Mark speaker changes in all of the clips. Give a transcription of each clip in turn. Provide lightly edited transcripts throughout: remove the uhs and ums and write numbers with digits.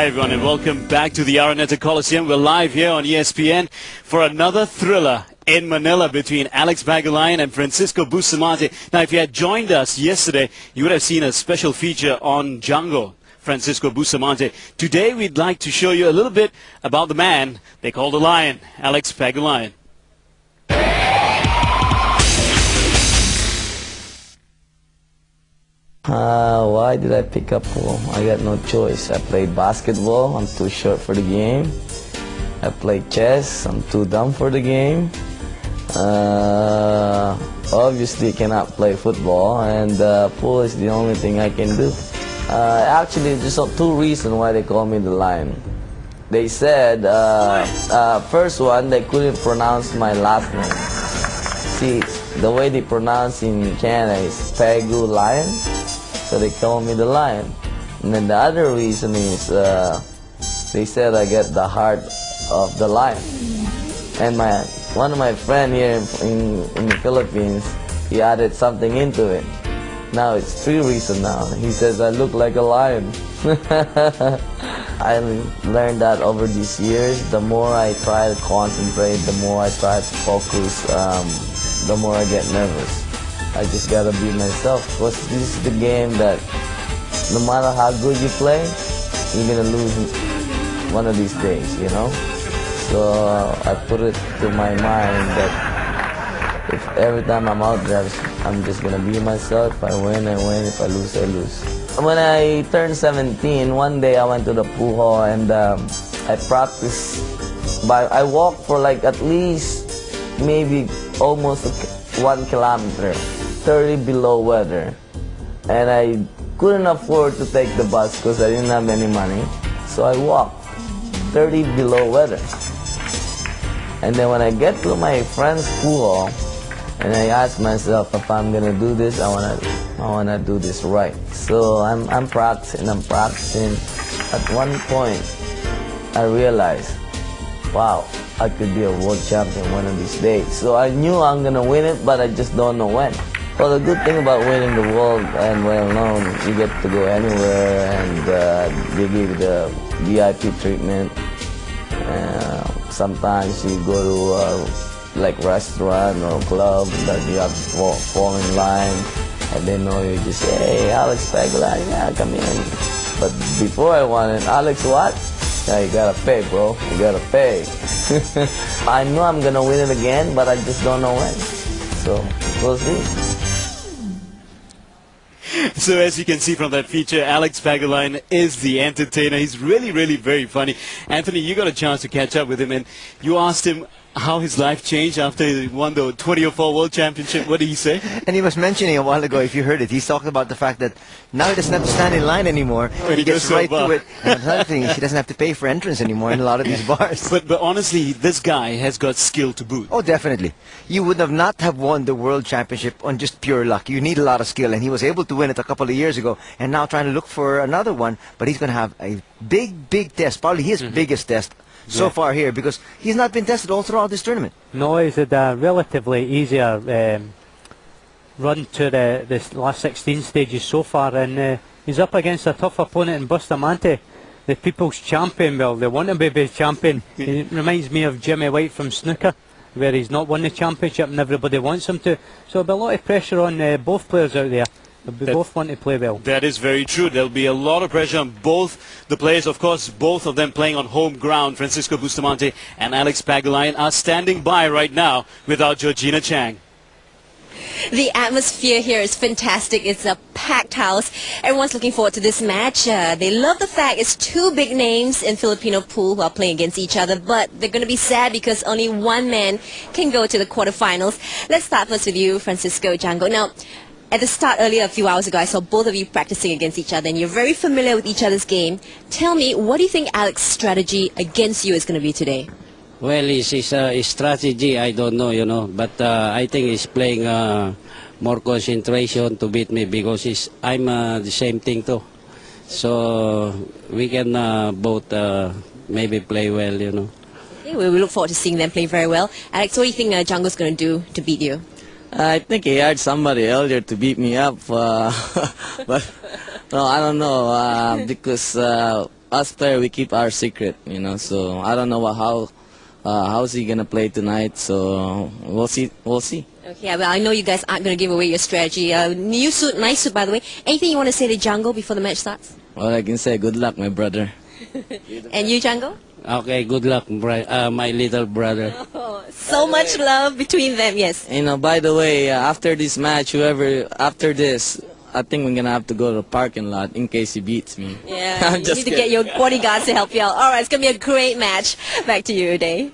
Speaker 1: Hi everyone and welcome back to the Araneta Coliseum. We're live here on ESPN for another thriller in Manila between Alex Pagulayan and Francisco Bustamante. Now if you had joined us yesterday, you would have seen a special feature on Django, Francisco Bustamante. Today we'd like to show you a little bit about the man they call the Lion, Alex Pagulayan.
Speaker 2: Why did I pick up pool? I got no choice. I played basketball, I'm too short for the game. I played chess, I'm too dumb for the game. Obviously cannot play football, and pool is the only thing I can do. Actually, there's two reasons why they call me the Lion. They said, first one, they couldn't pronounce my last name. See, the way they pronounce in Canada is Pagulayan. So they call me the Lion. And then the other reason is they said I get the heart of the lion. And one of my friends here in the Philippines, he added something into it. Now it's 3 reasons now. He says I look like a lion. I learned that over these years. The more I try to concentrate, the more I try to focus, the more I get nervous. I just gotta be myself, because this is the game that no matter how good you play, you're gonna lose one of these days, you know? So I put it to my mind that if every time I'm out there, I'm just gonna be myself. If I win, I win. If I lose, I lose. When I turned 17, one day I went to the pool hall and I practiced. I walked for like at least maybe almost 1 kilometer, 30 below weather, and I couldn't afford to take the bus because I didn't have any money, so I walked 30 below weather. And then when I get to my friend's pool, and I ask myself if I'm gonna do this, I wanna do this right. So I'm practicing. At one point, I realized, wow, I could be a world champion one of these days. So I knew I'm gonna win it, but I just don't know when. Well, the good thing about winning the world and well known, you get to go anywhere, and they give you the VIP treatment. Sometimes you go to like restaurant or club that you have to fall in line, and they know you. Just say, hey, Alex Pagulayan, yeah, come in. But before I wanted, Alex what? Yeah, you gotta pay, bro. You gotta pay. I know I'm gonna win it again, but I just don't know when. So we'll see.
Speaker 1: So as you can see from that feature, Alex Pagulayan is the entertainer. He's really very funny. Anthony, you got a chance to catch up with him, and you asked him how his life changed after he won the 2004 World Championship. What did he say?
Speaker 3: And he was mentioning a while ago, if you heard it, he's talking about the fact that now he doesn't have to stand in line anymore. He gets right to it. And another thing, he doesn't have to pay for entrance anymore in a lot of these bars.
Speaker 1: But honestly, this guy has got skill to boot.
Speaker 3: Oh, definitely. You would not have won the World Championship on just pure luck. You need a lot of skill, and he was able to win it a couple of years ago, and now trying to look for another one. But he's going to have a big test, probably his biggest test so far here, because he's not been tested all throughout this tournament.
Speaker 4: No, he's had a relatively easier run to the last 16 stages so far, and he's up against a tough opponent in Bustamante, the people's champion. Well, the wannabe champion. He reminds me of Jimmy White from snooker, where he's not won the championship and everybody wants him to. So there'll be a lot of pressure on both players out there. They both want to play well.
Speaker 1: That is very true. There'll be a lot of pressure on both the players. Of course, both of them playing on home ground. Francisco Bustamante and Alex Pagulayan are standing by right now with our Georgina Chang.
Speaker 5: The atmosphere here is fantastic. It's a packed house. Everyone's looking forward to this match. They love the fact it's 2 big names in Filipino pool who are playing against each other, but they're going to be sad because only one man can go to the quarterfinals. Let's start first with you, Francisco Django. Now, at the start earlier, a few hours ago, I saw both of you practicing against each other, and you're very familiar with each other's game. Tell me, what do you think Alex's strategy against you is going to be today?
Speaker 6: Well, his strategy, I don't know, you know, but I think he's playing more concentration to beat me because I'm the same thing too. So we can both maybe play well, you know.
Speaker 5: Okay, we look forward to seeing them play very well. Alex, what do you think Django's going to do to beat you?
Speaker 2: I think he hired somebody earlier to beat me up, but no, I don't know, because us player, we keep our secret, you know. So I don't know how's he gonna play tonight. So we'll see. We'll see.
Speaker 5: Okay, well, I know you guys aren't going to give away your strategy. New suit, nice suit, by the way. Anything you want to say to Django before the match starts?
Speaker 2: All I can say, good luck, my brother.
Speaker 5: And you, Django?
Speaker 6: Okay, good luck, my little brother.
Speaker 5: Oh, so much love between them, yes.
Speaker 2: You know, by the way, after this match, after this, I think we're gonna have to go to the parking lot in case he beats me.
Speaker 5: Yeah, you need to get your bodyguards to help you out. All right, it's going to be a great match. Back to you, Uday.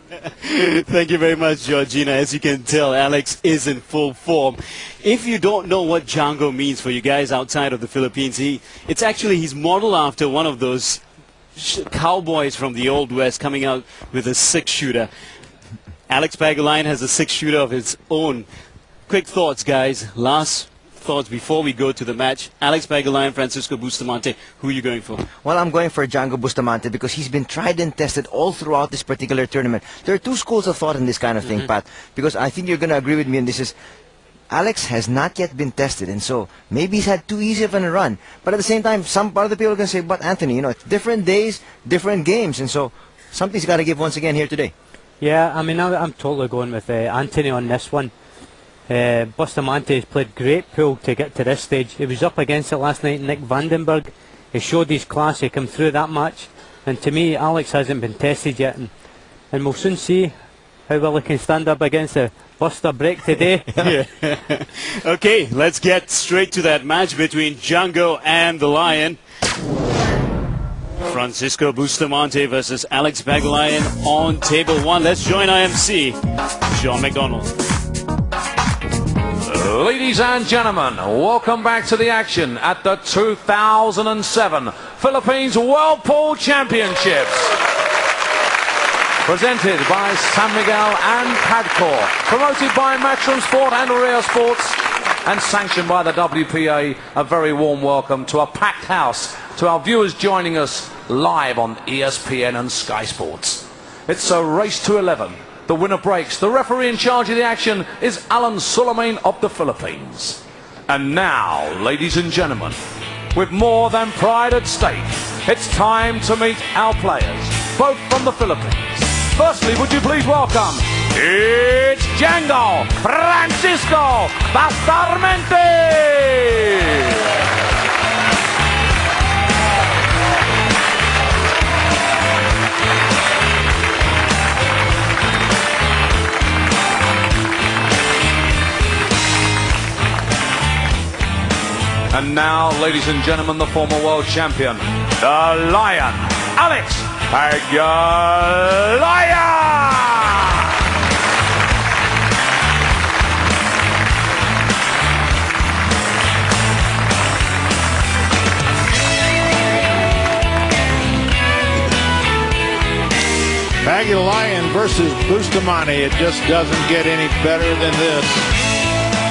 Speaker 1: Thank you very much, Georgina. As you can tell, Alex is in full form. If you don't know what Django means for you guys outside of the Philippines, he's modeled after one of those cowboys from the Old West coming out with a six-shooter. Alex Pagulayan has a six-shooter of his own. Quick thoughts, guys. Last thoughts before we go to the match. Alex Pagulayan, Francisco Bustamante, who are you going for?
Speaker 3: Well, I'm going for Django Bustamante because he's been tried and tested all throughout this particular tournament. There are two schools of thought in this kind of thing, Pat, because I think you're going to agree with me, and this is Alex has not yet been tested, and so maybe he's had too easy of a run. But at the same time, some other people are going to say, but Anthony, you know, it's different days, different games, and so something's got to give once again here today.
Speaker 4: Yeah, I mean, I'm totally going with Anthony on this one. Bustamante has played great pool to get to this stage. He was up against it last night, Nick Vandenberg. He showed his class, he came through that match. And to me, Alex hasn't been tested yet. And we'll soon see how well he can stand up against a Buster break today.
Speaker 1: Okay, let's get straight to that match between Django and the Lion. Francisco Bustamante versus Alex Pagulayan on table one. Let's join IMC, Sean McDonald.
Speaker 7: Ladies and gentlemen, welcome back to the action at the 2007 Philippines World Pool Championships. Presented by San Miguel and Padcor, promoted by Matchroom Sport and Rio Sports, and sanctioned by the WPA. A very warm welcome to a packed house, to our viewers joining us live on ESPN and Sky Sports. It's a race to 11. The winner breaks. The referee in charge of the action is Alan Sulaiman of the Philippines. And now, ladies and gentlemen, with more than pride at stake, it's time to meet our players, both from the Philippines. Firstly, would you please welcome, it's Django Francisco Bustamante! And now, ladies and gentlemen, the former world champion, the Lion, Alex Pagulayan!
Speaker 8: Pagulayan versus Bustamante. It just doesn't get any better than this.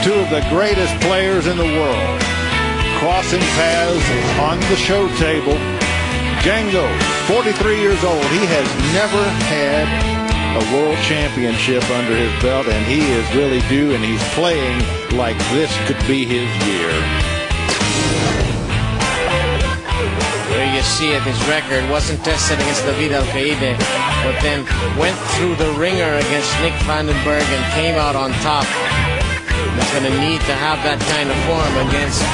Speaker 8: Two of the greatest players in the world crossing paths on the show table. Django, 43 years old. He has never had a world championship under his belt, and he is really due, and he's playing like this could be his year.
Speaker 9: There you see it, his record wasn't tested against David Alcaide, but then went through the ringer against Nick Vandenberg and came out on top. He's going to need to have that kind of form against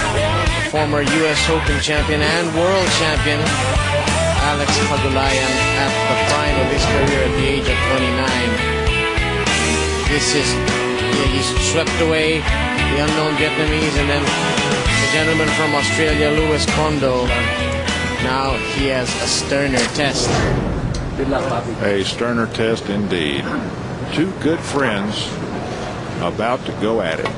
Speaker 9: former U.S. Open champion and world champion Alex Pagulayan at the prime of his career at the age of 29. He's swept away the unknown Vietnamese, and then the gentleman from Australia, Louis Kondo. Now he has a sterner test. Good luck, Bobby.
Speaker 8: A sterner test indeed. Two good friends about to go at it.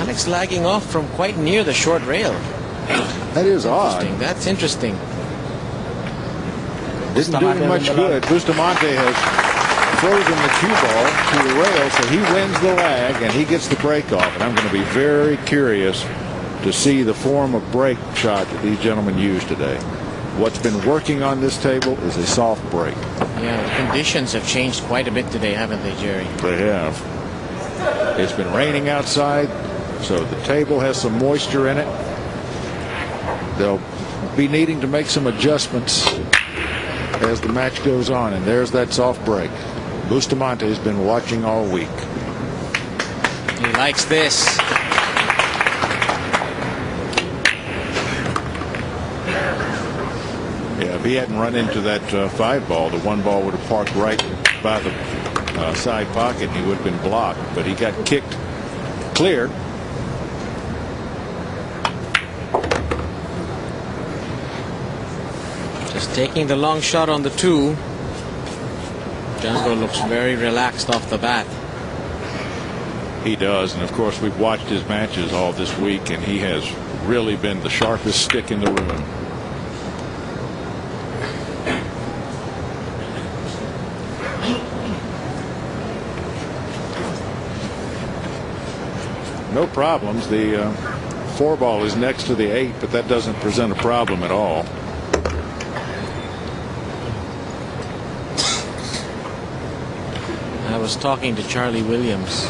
Speaker 9: Alex lagging off from quite near the short rail.
Speaker 8: That is odd.
Speaker 9: That's interesting.
Speaker 8: Didn't do him much good. Bustamante has frozen the cue ball to the rail, so he wins the lag and he gets the break off. And I'm going to be very curious to see the form of break shot that these gentlemen use today. What's been working on this table is a soft break.
Speaker 9: Yeah, the conditions have changed quite a bit today, haven't they, Jerry?
Speaker 8: They have. It's been raining outside, so the table has some moisture in it. They'll be needing to make some adjustments as the match goes on. And there's that soft break. Bustamante has been watching all week.
Speaker 9: He likes this.
Speaker 8: Yeah, if he hadn't run into that 5 ball, the 1 ball would have parked right by the side pocket and he would have been blocked. But he got kicked clear.
Speaker 9: Just taking the long shot on the 2. Django looks very relaxed off the bat.
Speaker 8: He does, and of course we've watched his matches all this week, and he has really been the sharpest stick in the room. No problems. The 4 ball is next to the 8, but that doesn't present a problem at all.
Speaker 9: I was talking to Charlie Williams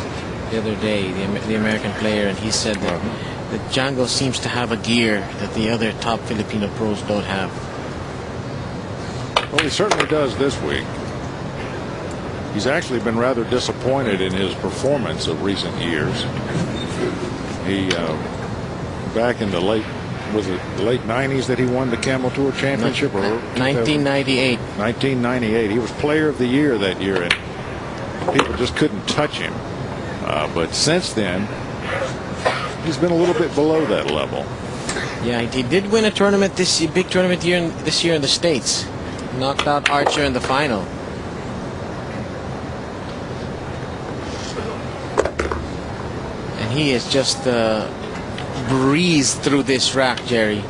Speaker 9: the other day, the American player, and he said that Django seems to have a gear that the other top Filipino pros don't have.
Speaker 8: Well, he certainly does this week. He's actually been rather disappointed in his performance of recent years. He back in the late 90s that he won the Camel Tour Championship, or
Speaker 9: 1998.
Speaker 8: 1998. He was Player of the Year that year, and people just couldn't touch him. But since then, he's been a little bit below that level.
Speaker 9: Yeah, he did win a tournament this big tournament this year in the States. Knocked out Archer in the final. And he has just breezed through this rack, Jerry.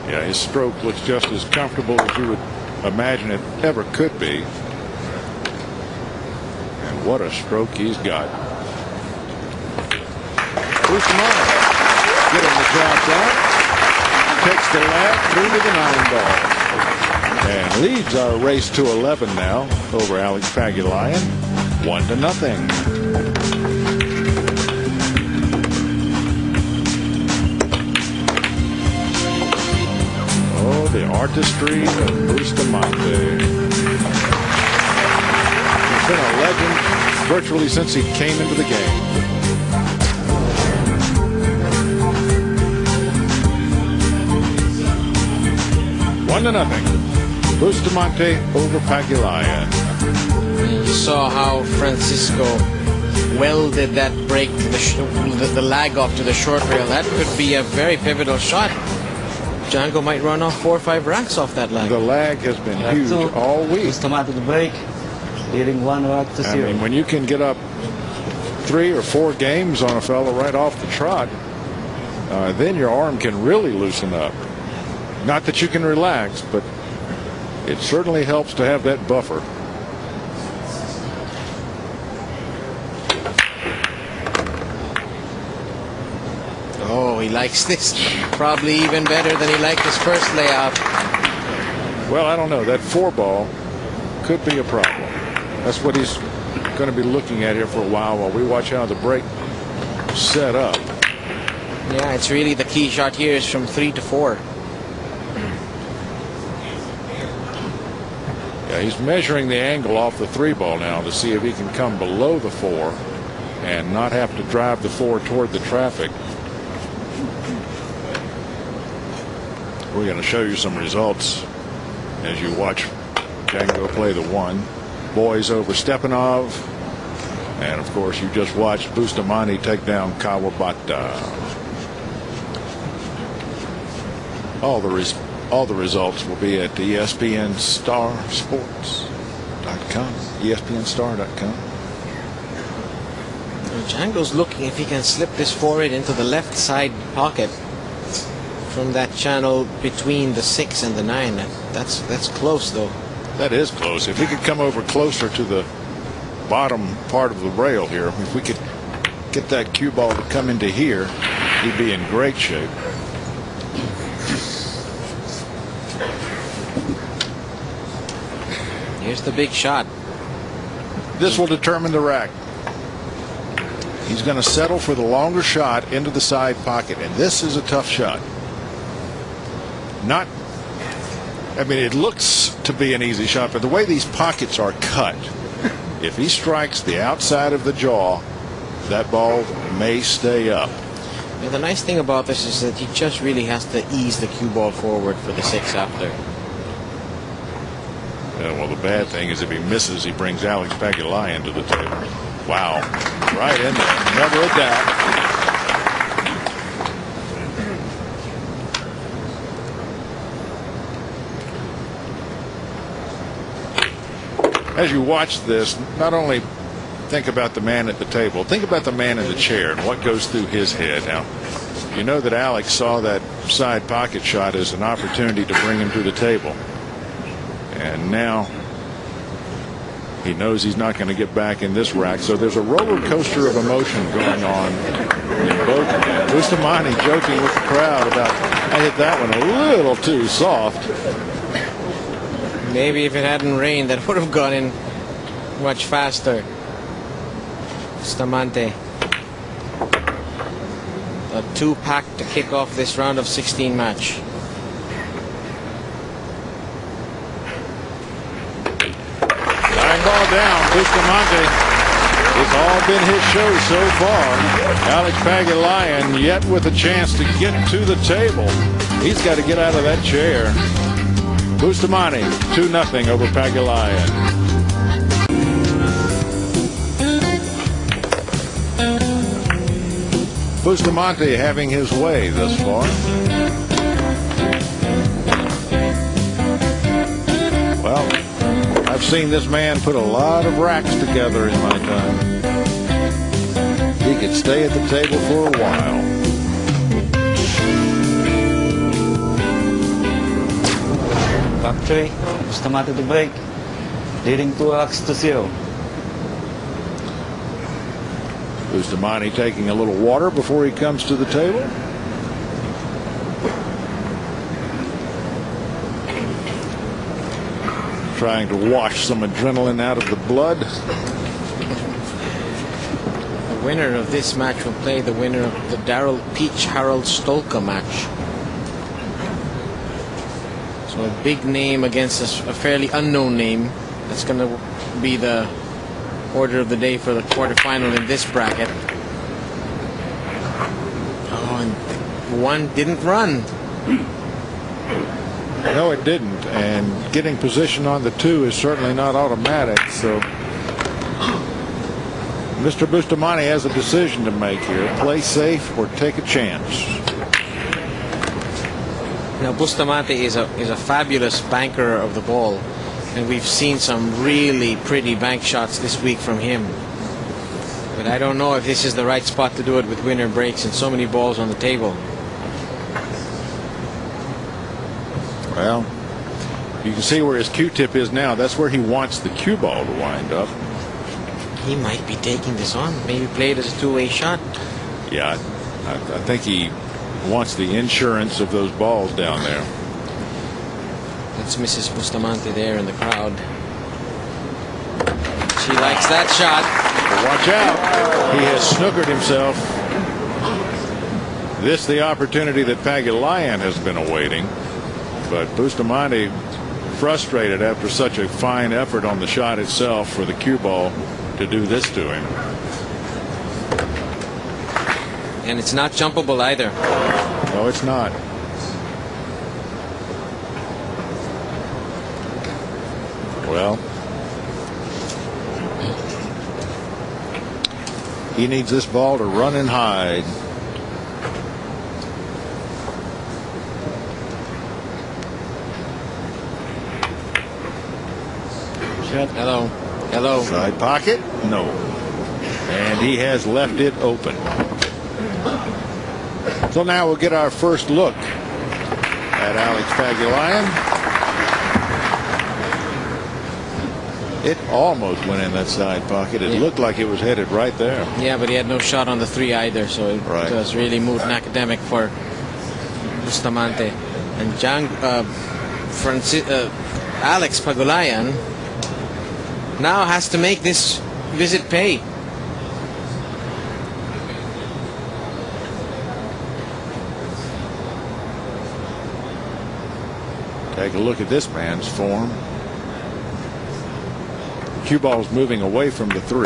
Speaker 8: Yeah, his stroke looks just as comfortable as you would imagine it ever could be. And what a stroke he's got. Bustamante getting the job done. Takes the lab through to the 9 ball. And leads our race to 11 now over Alex Pagulayan. 1-0. The artistry of Bustamante. He's been a legend virtually since he came into the game. One to nothing. Bustamante over Pagulayan.
Speaker 9: You saw how Francisco welded that break to the lag off to the short rail. That could be a very pivotal shot. Django might run off 4 or 5 racks off that lag.
Speaker 8: The lag has been huge all week.
Speaker 2: Bustamante to break, hitting 1 rack to 0.
Speaker 8: I mean, when you can get up 3 or 4 games on a fellow right off the trot, then your arm can really loosen up. Not that you can relax, but it certainly helps to have that buffer.
Speaker 9: Oh, he likes this probably even better than he liked his first layout.
Speaker 8: Well, I don't know. That 4 ball could be a problem. That's what he's going to be looking at here for a while we watch how the break set up.
Speaker 9: Yeah, it's really the key shot here is from 3 to 4.
Speaker 8: Yeah, he's measuring the angle off the 3 ball now to see if he can come below the 4 and not have to drive the 4 toward the traffic. We're going to show you some results as you watch Django play the 1. Boys over Stepanov. And of course, you just watched Bustamante take down Kawabata. All the results will be at ESPNStarSports.com. ESPNStar.com.
Speaker 9: Django's looking if he can slip this forward into the left side pocket from that channel between the 6 and the 9. That's close, though.
Speaker 8: That is close. If he could come over closer to the bottom part of the rail here, if we could get that cue ball to come into here, he'd be in great shape.
Speaker 9: Here's the big shot.
Speaker 8: This will determine the rack. He's going to settle for the longer shot into the side pocket, and this is a tough shot. I mean, it looks to be an easy shot, but the way these pockets are cut, if he strikes the outside of the jaw, that ball may stay up.
Speaker 9: Now, the nice thing about this is that he just really has to ease the cue ball forward for the 6 after.
Speaker 8: Yeah, well, the bad thing is if he misses, he brings Alex Pagulayan to the table. Wow. Right in there. Never a doubt. As you watch this, not only think about the man at the table, think about the man in the chair and what goes through his head. Now, you know that Alex saw that side pocket shot as an opportunity to bring him to the table. And now he knows he's not going to get back in this rack. So there's a roller coaster of emotion going on in both. Bustamante joking with the crowd about, I hit that one a little too soft.
Speaker 9: Maybe if it hadn't rained, that would have gone in much faster. Bustamante. A 2-pack to kick off this round of 16 match.
Speaker 8: Ball down. Bustamante. It's all been his show so far. Alex Pagulayan yet with a chance to get to the table. He's got to get out of that chair. Bustamante 2-0 over Pagulayan. Bustamante having his way thus far. Well, I've seen this man put a lot of racks together in my time. He could stay at the table for a while.
Speaker 10: Back 3, Bustamante to break, leading 2-0.
Speaker 8: Bustamante taking a little water before he comes to the table. Trying to wash some adrenaline out of the blood.
Speaker 9: The winner of this match will play the winner of the Daryl Peach Harold Stolka match. So a big name against a fairly unknown name. That's going to be the order of the day for the quarterfinal in this bracket. Oh, and one didn't run.
Speaker 8: No, it didn't. And getting position on the 2 is certainly not automatic. So Mr. Bustamante has a decision to make here. Play safe or take a chance.
Speaker 9: Now, Bustamante is a fabulous banker of the ball. And we've seen some really pretty bank shots this week from him. But I don't know if this is the right spot to do it with winner breaks and so many balls on the table.
Speaker 8: Well, you can see where his Q-tip is now. That's where he wants the cue ball to wind up.
Speaker 9: He might be taking this on. Maybe play it as a 2-way shot.
Speaker 8: Yeah, I think he wants the insurance of those balls down there.
Speaker 9: That's Mrs. Bustamante there in the crowd. She likes that shot.
Speaker 8: But watch out. He has snookered himself. This the opportunity that Pagulayan has been awaiting. But Bustamante frustrated after such a fine effort on the shot itself for the cue ball to do this to him.
Speaker 9: And it's not jumpable either.
Speaker 8: No, it's not. Well, he needs this ball to run and hide.
Speaker 9: Hello. Hello.
Speaker 8: Side pocket? No. And he has left it open. So now we'll get our first look at Alex Pagulayan. It almost went in that side pocket. It looked like it was headed right there.
Speaker 9: Yeah, but he had no shot on the 3 either, so it was really moot and academic for Bustamante. And Alex Pagulayan now has to make this visit pay.
Speaker 8: Take a look at this man's form. Cue ball's moving away from the 3,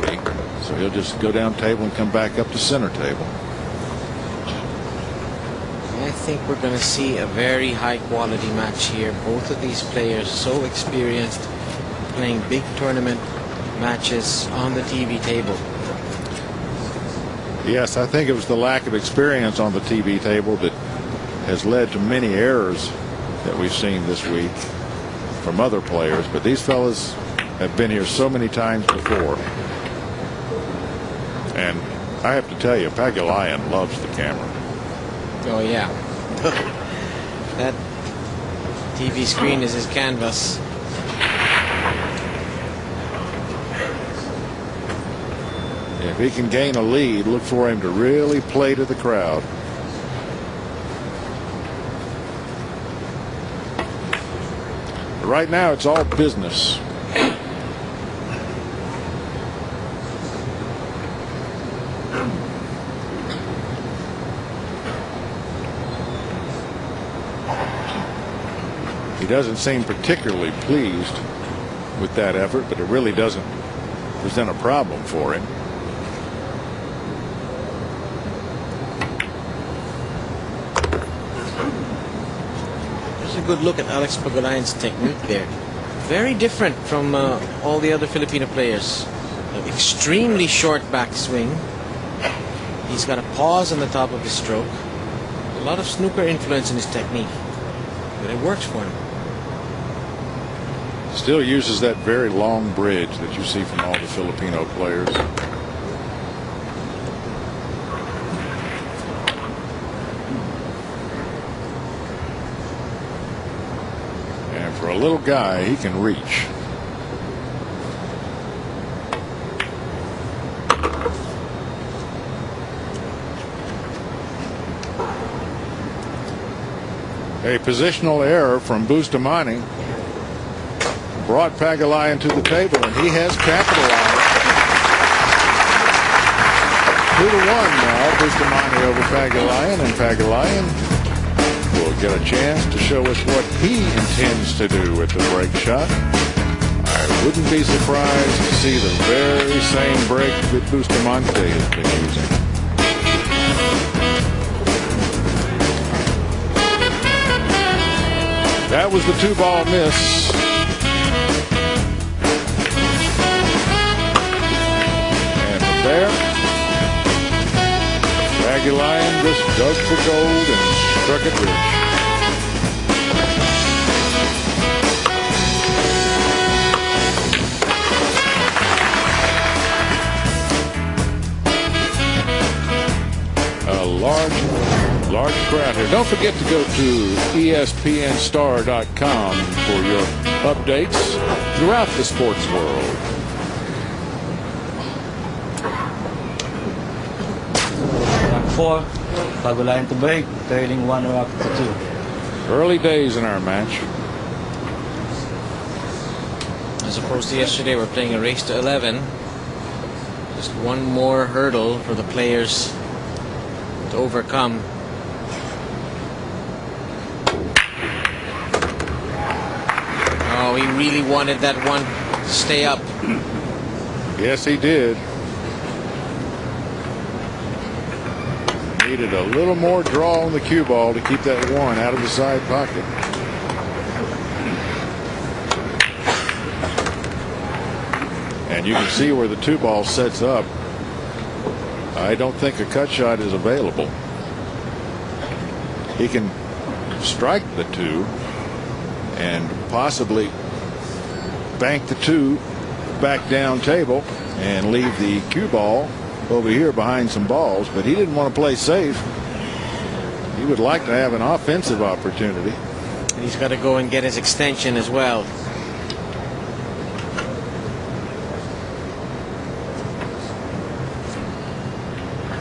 Speaker 8: so he'll just go down table and come back up to center table.
Speaker 9: I think we're going to see a very high quality match here. Both of these players so experienced, playing big tournament matches on the TV table.
Speaker 8: Yes, I think it was the lack of experience on the TV table that has led to many errors that we've seen this week from other players. But these fellas have been here so many times before. And I have to tell you, Pagulayan loves the camera.
Speaker 9: Oh, yeah. That TV screen is his canvas.
Speaker 8: If he can gain a lead, look for him to really play to the crowd. But right now, it's all business. He doesn't seem particularly pleased with that effort, but it really doesn't present a problem for him.
Speaker 9: There's a good look at Alex Pagulayan's technique there. Very different from all the other Filipino players. An extremely short backswing. He's got a pause on the top of his stroke. A lot of snooker influence in his technique, but it works for him.
Speaker 8: Still uses that very long bridge that you see from all the Filipino players. And for a little guy, he can reach. A positional error from Bustamante brought Pagulayan to the table, and he has capitalized. 2-1 now, Bustamante over Pagulayan, and Pagulayan will get a chance to show us what he intends to do with the break shot. I wouldn't be surprised to see the very same break that Bustamante has been using. That was the 2-ball miss. There, Pagulayan just dug for gold and struck it rich. A large crowd here. Don't forget to go to ESPNstar.com for your updates throughout the sports world.
Speaker 10: Four, Pagulayan to break, trailing 1 rock to 2.
Speaker 8: Early days in our match.
Speaker 9: As opposed to yesterday, we're playing a race to 11. Just one more hurdle for the players to overcome. Oh, he really wanted that one to stay up.
Speaker 8: Yes, he did. Needed a little more draw on the cue ball to keep that 1 out of the side pocket. And you can see where the 2-ball sets up. I don't think a cut shot is available. He can strike the 2 and possibly bank the 2 back down table and leave the cue ball over here behind some balls, but he didn't want to play safe. He would like to have an offensive opportunity.
Speaker 9: And he's got to go and get his extension as well.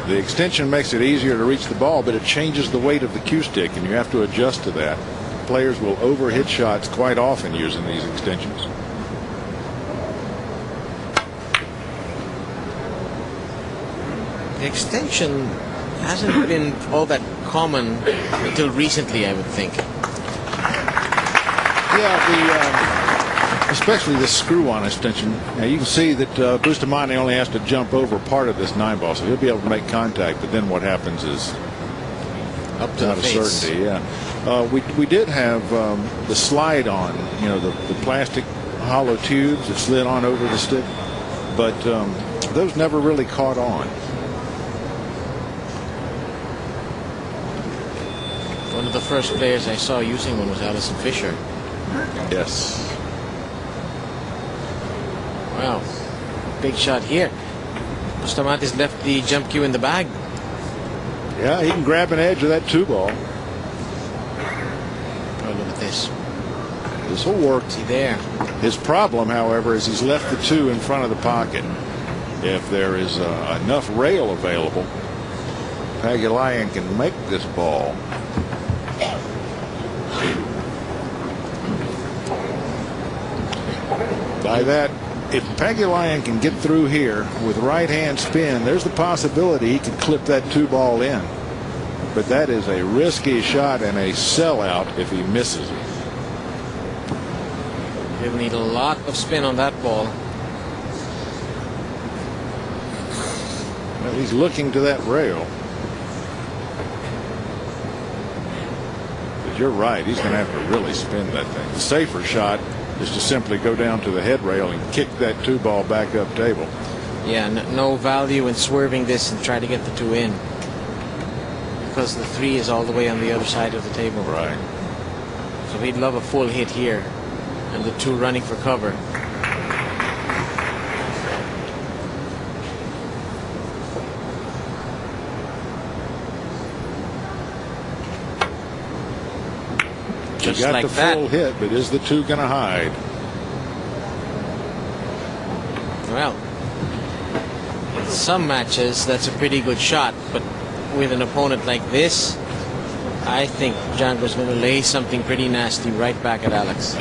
Speaker 8: The extension makes it easier to reach the ball, but it changes the weight of the cue stick, and you have to adjust to that. Players will overhit shots quite often using these extensions.
Speaker 9: The extension hasn't been all that common until recently, I would think.
Speaker 8: Yeah, especially the screw-on extension. Now you can see that Bustamante only has to jump over part of this 9-ball, so he'll be able to make contact. But then what happens is
Speaker 9: up to
Speaker 8: not
Speaker 9: the
Speaker 8: a
Speaker 9: face.
Speaker 8: certainty. Yeah, we did have the slide on. You know, the plastic hollow tubes that slid on over the stick, but those never really caught on.
Speaker 9: One of the first players I saw using one was Allison Fisher.
Speaker 8: Yes.
Speaker 9: Wow. Big shot here. Bustamante's left the jump cue in the bag.
Speaker 8: Yeah, he can grab an edge of that 2-ball.
Speaker 9: Oh, look at this.
Speaker 8: This will work.
Speaker 9: See there.
Speaker 8: His problem, however, is he's left the 2 in front of the pocket. If there is enough rail available, Pagulayan can make this ball. By that, if Pagulayan can get through here with right-hand spin, there's the possibility he could clip that 2-ball in. But that is a risky shot and a sellout if he misses it.
Speaker 9: He'll need a lot of spin on that ball.
Speaker 8: Well, he's looking to that rail. But you're right, he's going to have to really spin that thing. The safer shot is to simply go down to the head rail and kick that 2-ball back up table.
Speaker 9: Yeah, no value in swerving this and try to get the 2 in, because the 3 is all the way on the other side of the table.
Speaker 8: Right.
Speaker 9: So he'd love a full hit here and the 2 running for cover. Just
Speaker 8: he got
Speaker 9: like
Speaker 8: the
Speaker 9: that.
Speaker 8: full hit, but is the 2 going to hide?
Speaker 9: Well, in some matches that's a pretty good shot, but with an opponent like this, I think Django's going to lay something pretty nasty right back at Alex.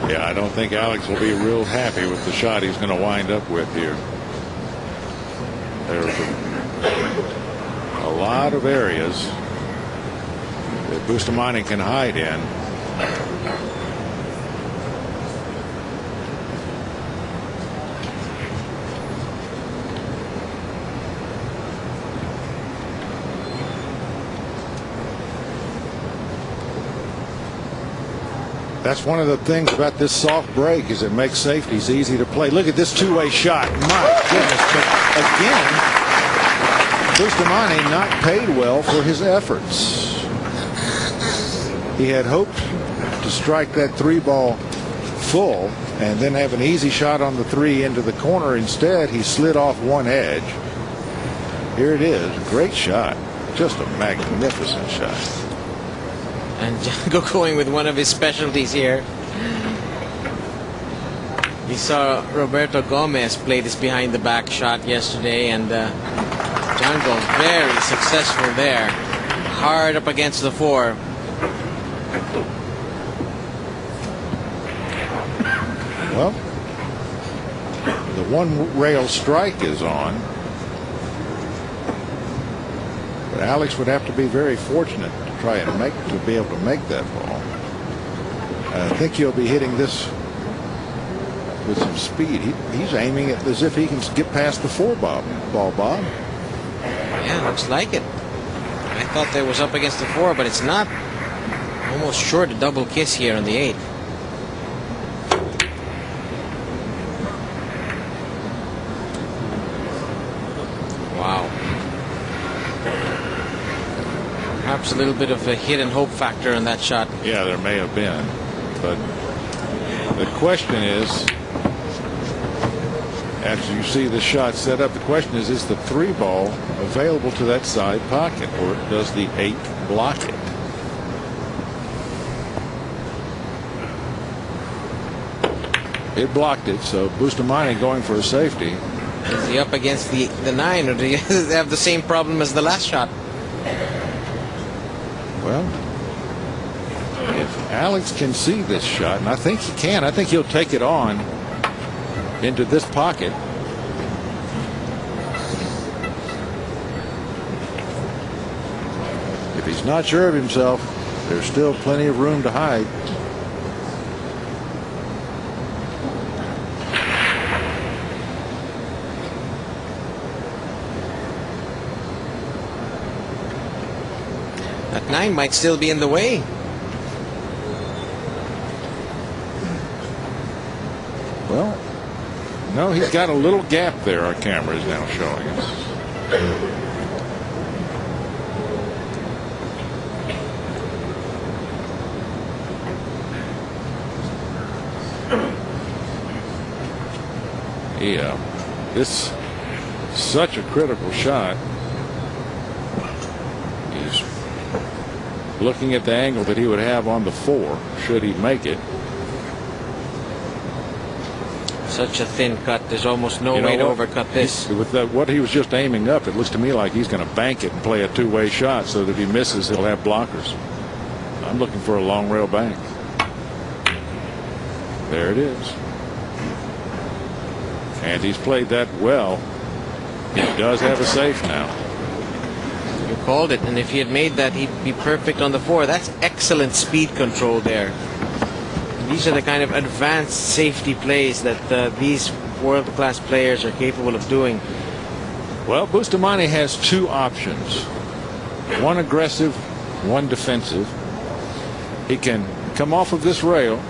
Speaker 8: Yeah, I don't think Alex will be real happy with the shot he's going to wind up with here. There's a lot of areas that Bustamante can hide in. That's one of the things about this soft break, is it makes safeties easy to play. Look at this 2-way shot. My goodness. But again, Bustamante not paid well for his efforts. He had hoped to strike that 3-ball full and then have an easy shot on the 3 into the corner. Instead, he slid off one edge. Here it is. Great shot. Just a magnificent shot.
Speaker 9: And Django going with one of his specialties here. We saw Roberto Gomez play this behind the back shot yesterday, and Django very successful there. Hard up against the 4.
Speaker 8: Well, the 1 rail strike is on. But Alex would have to be very fortunate to try and be able to make that ball. I think he'll be hitting this with some speed. He's aiming it as if he can get past the 4-ball, Bob.
Speaker 9: Yeah, looks like it. I thought that was up against the 4, but it's not. Almost short a double kiss here on the 8. Wow. Perhaps a little bit of a hit and hope factor on that shot.
Speaker 8: Yeah, there may have been. But the question is, after you see the shot set up, the question is the 3-ball available to that side pocket, or does the 8 block it? It blocked it, so Bustamante going for a safety.
Speaker 9: Is he up against the 9, or do you have the same problem as the last shot?
Speaker 8: Well, if Alex can see this shot, and I think he can, I think he'll take it on into this pocket. If he's not sure of himself, there's still plenty of room to hide.
Speaker 9: back nine might still be in the way.
Speaker 8: Well, no, he's got a little gap there, our camera is now showing us. Yeah, this is such a critical shot. He's looking at the angle that he would have on the 4 should he make it.
Speaker 9: Such a thin cut. There's almost no way to overcut this.
Speaker 8: With what he was just aiming up, it looks to me like he's going to bank it and play a two-way shot so that if he misses, he'll have blockers. I'm looking for a long rail bank. There it is. And he's played that well. He does have a safe now.
Speaker 9: You called it, and if he had made that, he'd be perfect on the 4. That's excellent speed control there. These are the kind of advanced safety plays that these world-class players are capable of doing.
Speaker 8: Well, Bustamante has two options. One aggressive, one defensive. He can come off of this rail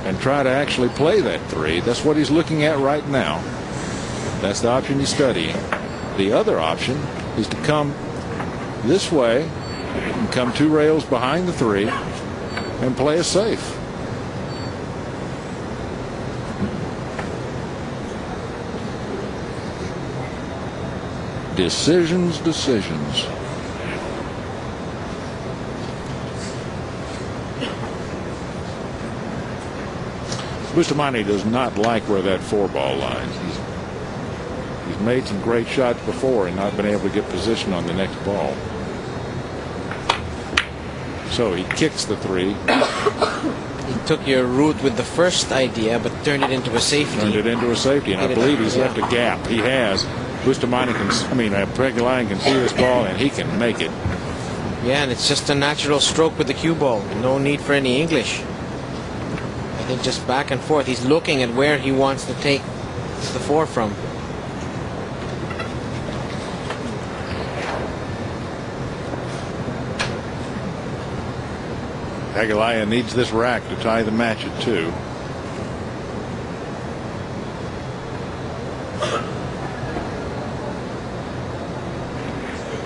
Speaker 8: and try to actually play that 3. That's what he's looking at right now. That's the option he's studying. The other option is to come this way and come 2 rails behind the 3 and play a safe. Decisions. Bustamante does not like where that 4-ball lies. He's made some great shots before and not been able to get position on the next ball. So he kicks the 3.
Speaker 9: He took your route with the first idea, but turned it into a safety.
Speaker 8: And I believe he's left a gap. He has. Bustamante Pagulayan can see this ball and he can make it.
Speaker 9: Yeah, and it's just a natural stroke with the cue ball. No need for any English. I think just back and forth. He's looking at where he wants to take the 4 from.
Speaker 8: Pagulayan needs this rack to tie the match at 2.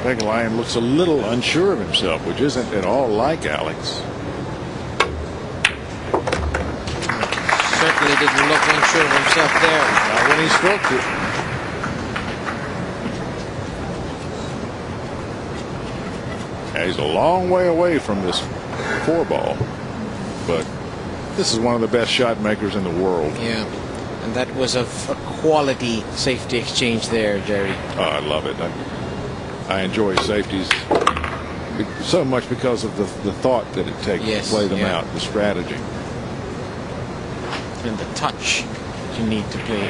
Speaker 8: Pagulayan looks a little unsure of himself, which isn't at all like Alex.
Speaker 9: Certainly didn't look unsure of himself there.
Speaker 8: Not when he stroked it. Yeah, he's a long way away from this 4-ball, but this is one of the best shot makers in the world.
Speaker 9: Yeah, and that was a quality safety exchange there, Jerry.
Speaker 8: Oh, I love it. I enjoy safeties so much because of the thought that it takes to play them out, the strategy.
Speaker 9: And the touch that you need to play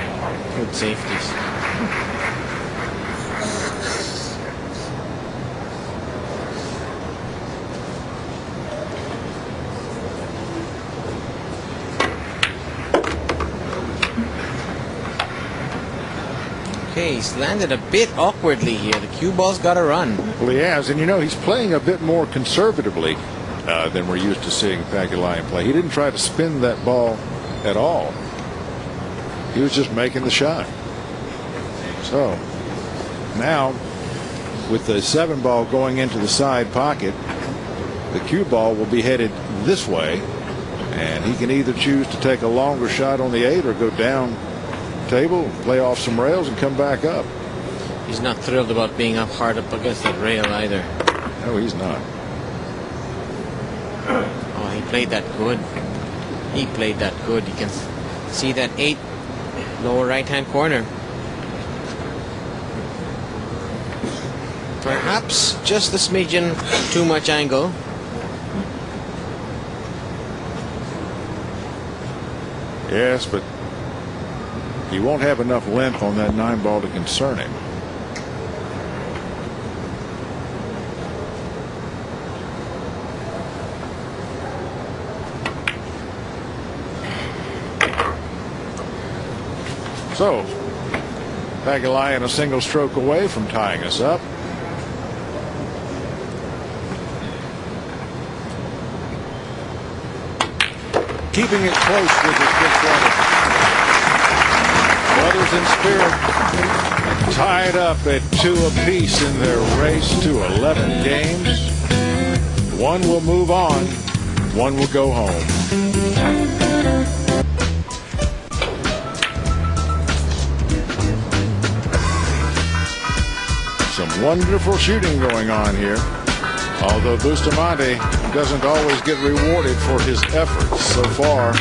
Speaker 9: good safeties. Okay, he's landed a bit awkwardly here. The cue ball's got to run.
Speaker 8: Well, he has, and he's playing a bit more conservatively than we're used to seeing Pagulayan play. He didn't try to spin that ball at all. He was just making the shot. So now, with the 7-ball going into the side pocket, the cue ball will be headed this way, and he can either choose to take a longer shot on the 8 or go down table, play off some rails, and come back up.
Speaker 9: He's not thrilled about being hard up against that rail either.
Speaker 8: No, he's not.
Speaker 9: Oh, he played that good. He played that good. You can see that 8 lower right-hand corner. Perhaps just a smidgen too much angle.
Speaker 8: Yes, but he won't have enough length on that 9-ball to concern him. So, Pagulayan a single stroke away from tying us up. keeping it close with his big brother. Brothers in spirit tied up at 2 apiece in their race to 11 games. One will move on, one will go home. Some wonderful shooting going on here. Although Bustamante doesn't always get rewarded for his efforts. So far,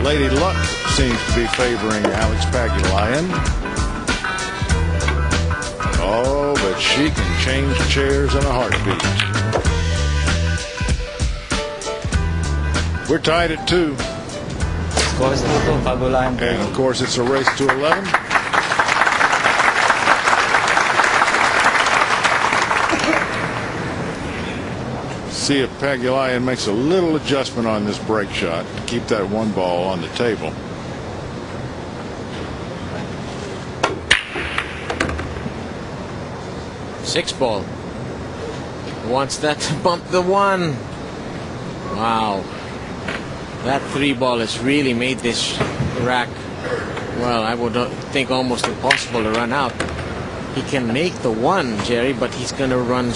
Speaker 8: Lady Luck seems to be favoring Alex Pagulayan. Oh, but she can change chairs in a heartbeat. We're tied at 2. And of course, it's a race to 11. See if Pagulayan makes a little adjustment on this break shot to keep that 1 ball on the table.
Speaker 9: Six ball. Wants that to bump the 1. Wow. That 3 ball has really made this rack, well, I would think almost impossible to run out. He can make the 1, Jerry, but he's going to run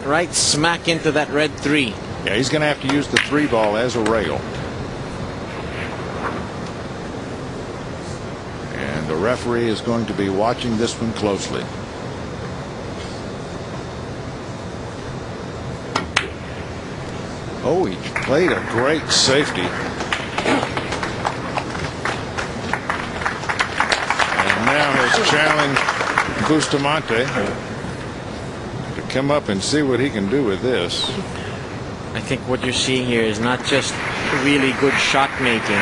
Speaker 9: right smack into that red 3.
Speaker 8: Yeah, he's going to have to use the 3 ball as a rail. And the referee is going to be watching this one closely. Oh, he played a great safety. And now has challenged Bustamante to come up and see what he can do with this.
Speaker 9: I think what you're seeing here is not just really good shot making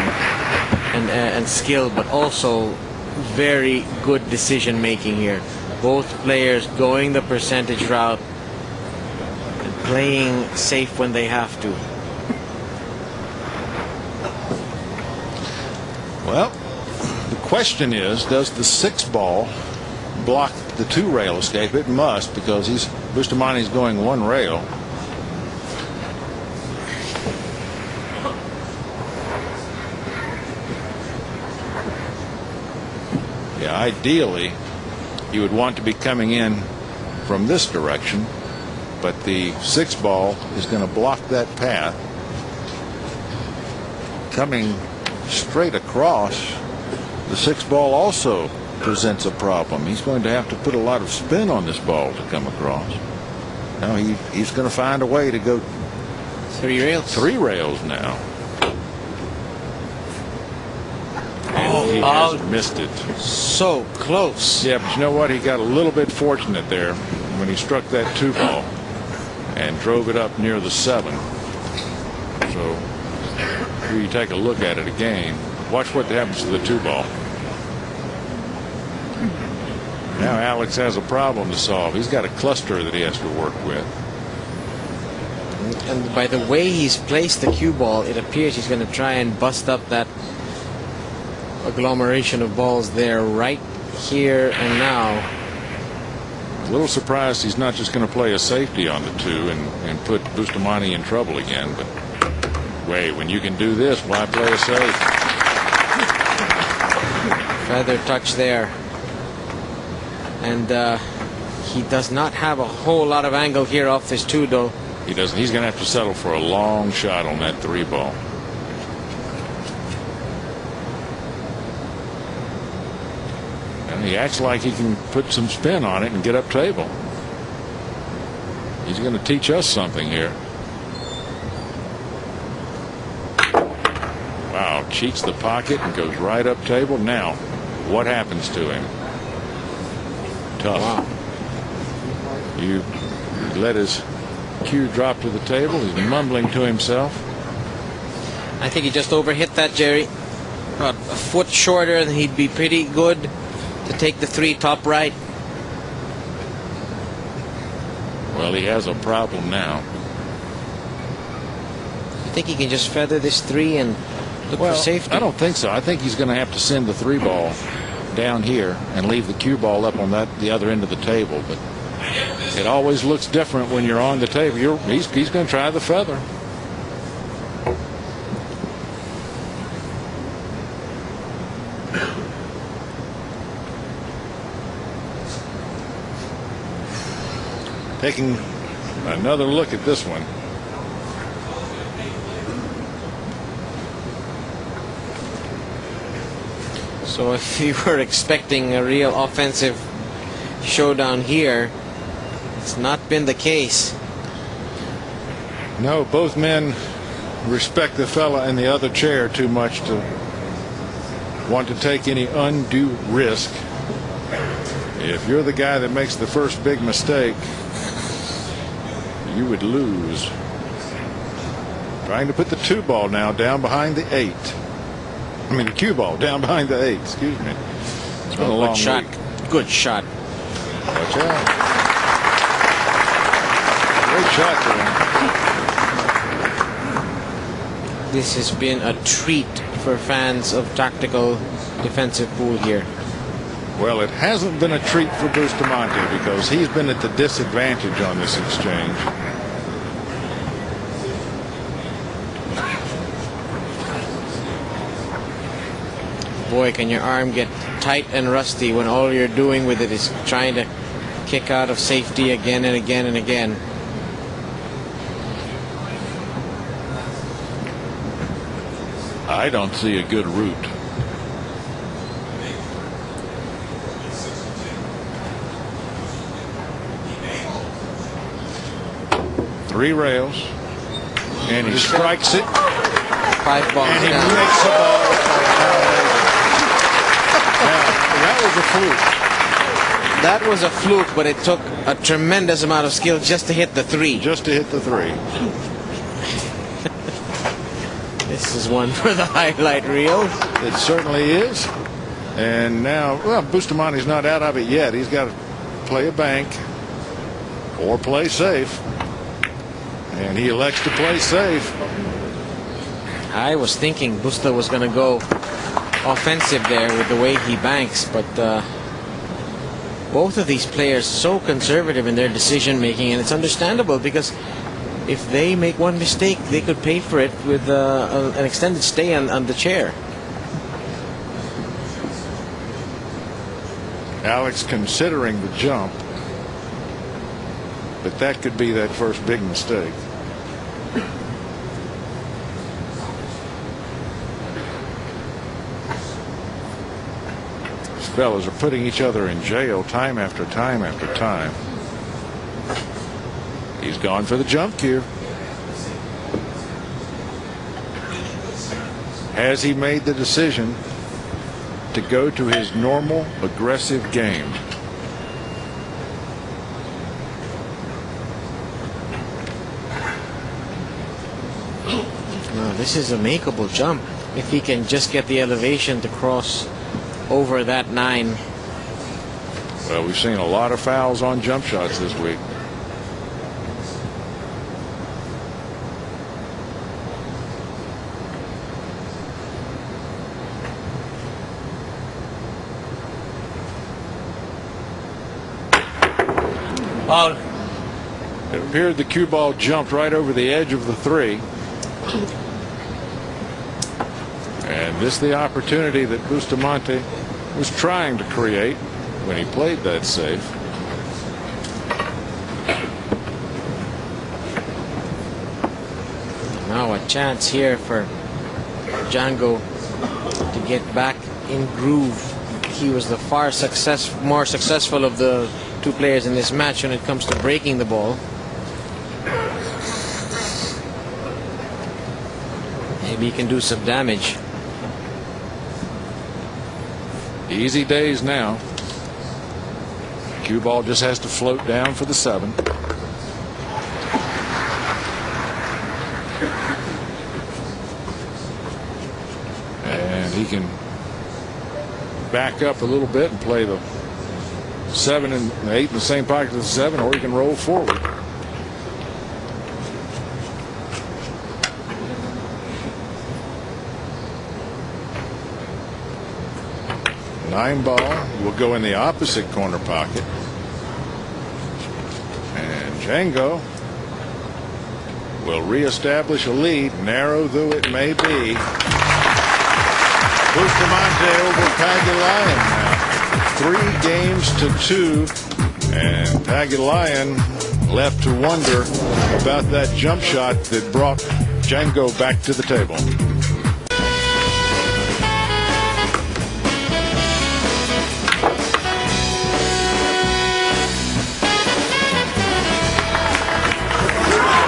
Speaker 9: and skill, but also very good decision making here. Both players going the percentage route and playing safe when they have to.
Speaker 8: Well, the question is, does the 6 ball block the 2 rail escape? It must, because Bustamante's going 1 rail. Yeah, ideally you would want to be coming in from this direction, but the 6 ball is going to block that path. Coming straight across, the 6 ball also presents a problem. He's going to have to put a lot of spin on this ball to come across. Now he's going to find a way to go
Speaker 9: 3 rails.
Speaker 8: 3 rails now. And he has missed it.
Speaker 9: So close.
Speaker 8: Yeah, but you know what? He got a little bit fortunate there when he struck that 2 ball and drove it up near the 7. So here you take a look at it again. Watch what happens to the 2 ball. Now Alex has a problem to solve. He's got a cluster that he has to work with.
Speaker 9: And by the way he's placed the cue ball, it appears he's going to try and bust up that agglomeration of balls there right here and now.
Speaker 8: A little surprised he's not just going to play a safety on the 2 and put Bustamante in trouble again. But wait, when you can do this, why play a safe?
Speaker 9: Feather touch there. And he does not have a whole lot of angle here off this 2, though.
Speaker 8: He doesn't. He's going to have to settle for a long shot on that 3 ball. And he acts like he can put some spin on it and get up table. He's going to teach us something here. Wow, cheats the pocket and goes right up table. Now, what happens to him? Tough.
Speaker 9: Wow.
Speaker 8: You let his cue drop to the table. He's mumbling to himself.
Speaker 9: I think he just overhit that, Jerry. About a foot shorter, and he'd be pretty good to take the 3 top right.
Speaker 8: Well, he has a problem now.
Speaker 9: You think he can just feather this 3 and look for safety?
Speaker 8: I don't think so. I think he's going to have to send the 3 ball down here and leave the cue ball up on the other end of the table. But it always looks different when you're on the table. He's going to try the feather. taking another look at this one.
Speaker 9: So if you were expecting a real offensive showdown here, it's not been the case.
Speaker 8: No, both men respect the fella in the other chair too much to want to take any undue risk. If you're the guy that makes the first big mistake, you would lose. Trying to put the 2 ball now down behind the 8. I mean the cue ball down behind the 8. Excuse me. It's been a long
Speaker 9: shot.
Speaker 8: week.
Speaker 9: Good shot.
Speaker 8: Watch out. Great shot there.
Speaker 9: This has been a treat for fans of tactical defensive pool here.
Speaker 8: Well, it hasn't been a treat for Bustamante because he's been at the disadvantage on this exchange.
Speaker 9: Boy, can your arm get tight and rusty when all you're doing with it is trying to kick out of safety again and again and again.
Speaker 8: I don't see a good route. Three rails, and he strikes it.
Speaker 9: 5 balls
Speaker 8: and he
Speaker 9: down.
Speaker 8: makes the ball for a foul. Now, that
Speaker 9: That was a fluke, but it took a tremendous amount of skill just to hit the 3.
Speaker 8: just to hit the 3.
Speaker 9: This is one for the highlight reel.
Speaker 8: It certainly is. And now, well, Bustamante's not out of it yet. He's got to play a bank or play safe. And he elects to play safe.
Speaker 9: I was thinking Busta was going to go offensive there with the way he banks, but both of these players so conservative in their decision making, and it's understandable because if they make one mistake, they could pay for it with an extended stay on the chair.
Speaker 8: Alex considering the jump, but that could be that first big mistake. These fellas are putting each other in jail time after time after time. He's gone for the jump cue. Has he made the decision to go to his normal aggressive game?
Speaker 9: No, this is a makeable jump if he can just get the elevation to cross over that 9.
Speaker 8: Well, we've seen a lot of fouls on jump shots this week.
Speaker 10: Foul.
Speaker 8: It appeared the cue ball jumped right over the edge of the 3. And this is the opportunity that Bustamante was trying to create when he played that safe.
Speaker 9: Now a chance here for Django to get back in groove. He was the more successful of the 2 players in this match when it comes to breaking the ball. Maybe he can do some damage.
Speaker 8: Easy days now. Cue ball just has to float down for the 7. And he can back up a little bit and play the 7 and 8 in the same pocket as the 7, or he can roll forward. Nine ball will go in the opposite corner pocket. And Django will reestablish a lead, narrow though it may be. Bustamante over Pagulayan now. 3 games to 2. And Pagulayan left to wonder about that jump shot that brought Django back to the table.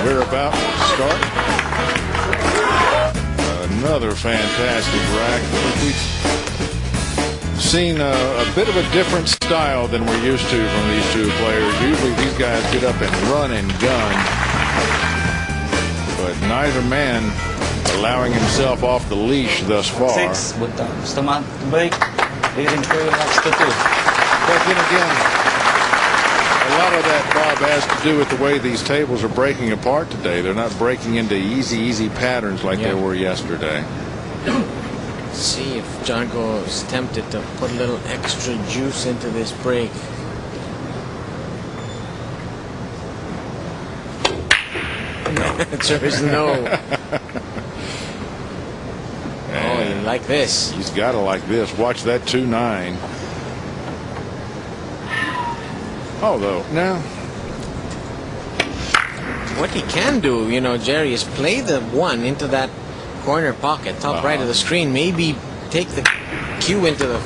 Speaker 8: We're about to start. Another fantastic rack. We've seen a bit of a different style than we're used to from these two players. Usually these guys get up and run and gun, but neither man allowing himself off the leash thus far.
Speaker 10: 6, Bustamante to break, leading 3 racks to 2.
Speaker 8: But then again, a lot of that, Bob, has to do with the way these tables are breaking apart today. They're not breaking into easy patterns like they were yesterday.
Speaker 9: See if Django is tempted to put a little extra juice into this break. The answer is no. Oh, you like this?
Speaker 8: He's got to like this. Watch that 2-9. Oh, though, now.
Speaker 9: What he can do, you know, Jerry, is play the 1 into that corner pocket, top right of the screen. Maybe take the cue into the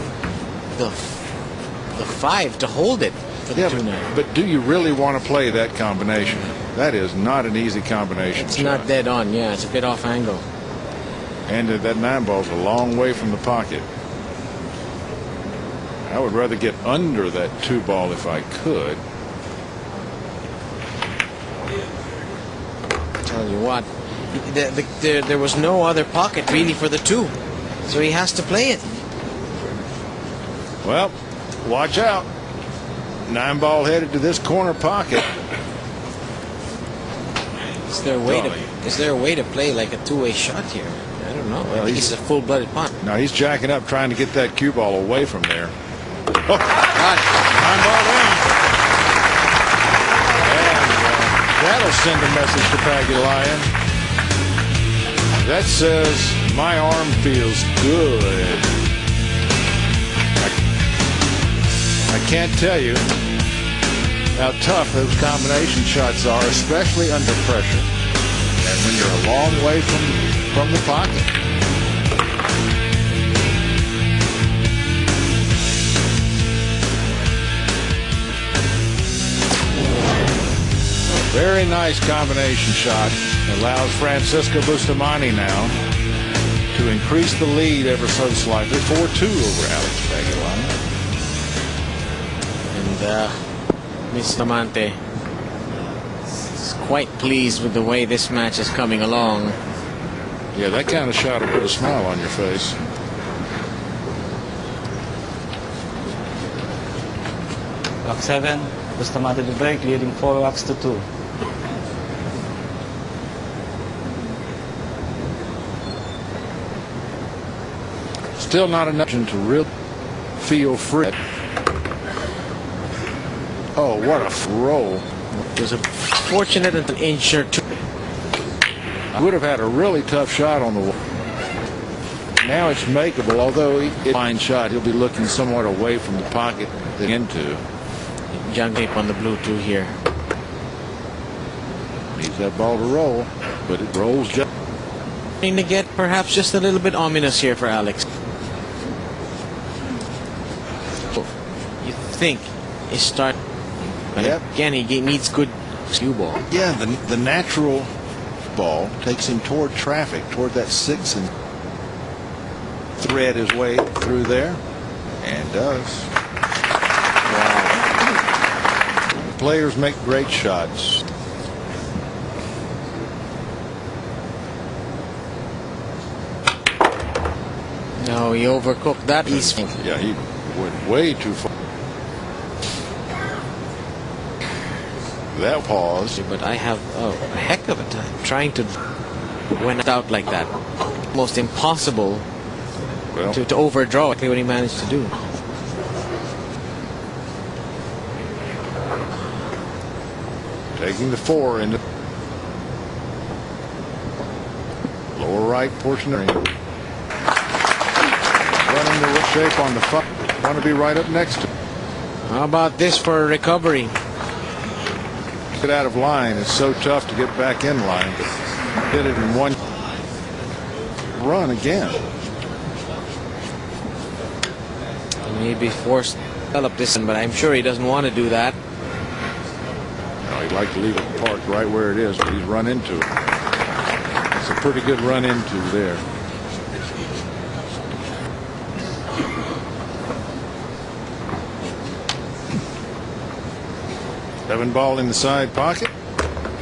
Speaker 9: 5 to hold it for the 2-9.
Speaker 8: But do you really want to play that combination? That is not an easy combination.
Speaker 9: It's not dead on. Yeah, it's a bit off angle.
Speaker 8: And that 9 ball's a long way from the pocket. I would rather get under that 2 ball if I could.
Speaker 9: Tell you what, there was no other pocket really for the 2, so he has to play it.
Speaker 8: Well, watch out. 9 ball headed to this corner pocket.
Speaker 9: Is there a way to play like a 2-way shot here? I don't know. Well, he's a full-blooded punt.
Speaker 8: No, he's jacking up, trying to get that cue ball away from there. Oh, got it. 9 ball in. And that'll send a message to Pagulayan. That says, my arm feels good. I can't tell you how tough those combination shots are, especially under pressure and when you're a long way from the pocket. Very nice combination shot. Allows Francisco Bustamante now to increase the lead ever so slightly. 4-2 over Alex Pagulayan.
Speaker 9: And Bustamante is quite pleased with the way this match is coming along.
Speaker 8: Yeah, that kind of shot will put a smile on your face.
Speaker 10: Rack 7, Bustamante to break, leading 4 racks to 2.
Speaker 8: Still not enough to really feel free. Oh, what a roll.
Speaker 9: It was a fortunate an inch or 2.
Speaker 8: Would have had a really tough shot on the wall. Now it's makeable, although it's a fine shot. He'll be looking somewhat away from the pocket into.
Speaker 9: Young tape on the blue too here.
Speaker 8: Needs that ball to roll, but it rolls just.
Speaker 9: Trying to get perhaps just a little bit ominous here for Alex. You think he start?
Speaker 8: Yep.
Speaker 9: Again, he needs good cue ball.
Speaker 8: Yeah, the natural ball takes him toward traffic, toward that 6, and thread his way through there, and does. Wow. Players make great shots.
Speaker 9: No, he overcooked that.
Speaker 8: Yeah, he went way too far. That pause.
Speaker 9: But I have a heck of a time trying to win out like that. Almost impossible to overdraw what he managed to do.
Speaker 8: Taking the 4 into lower right portion of the ring. Running the shape on the front. Want to be right up next to.
Speaker 9: How about this for a recovery?
Speaker 8: Get out of line. It's so tough to get back in line. But did it in one run again.
Speaker 9: He may be forced to develop this, but I'm sure he doesn't want to do that.
Speaker 8: No, he'd like to leave it parked right where it is, but he's run into it. It's a pretty good run into there. Seven ball in the side pocket.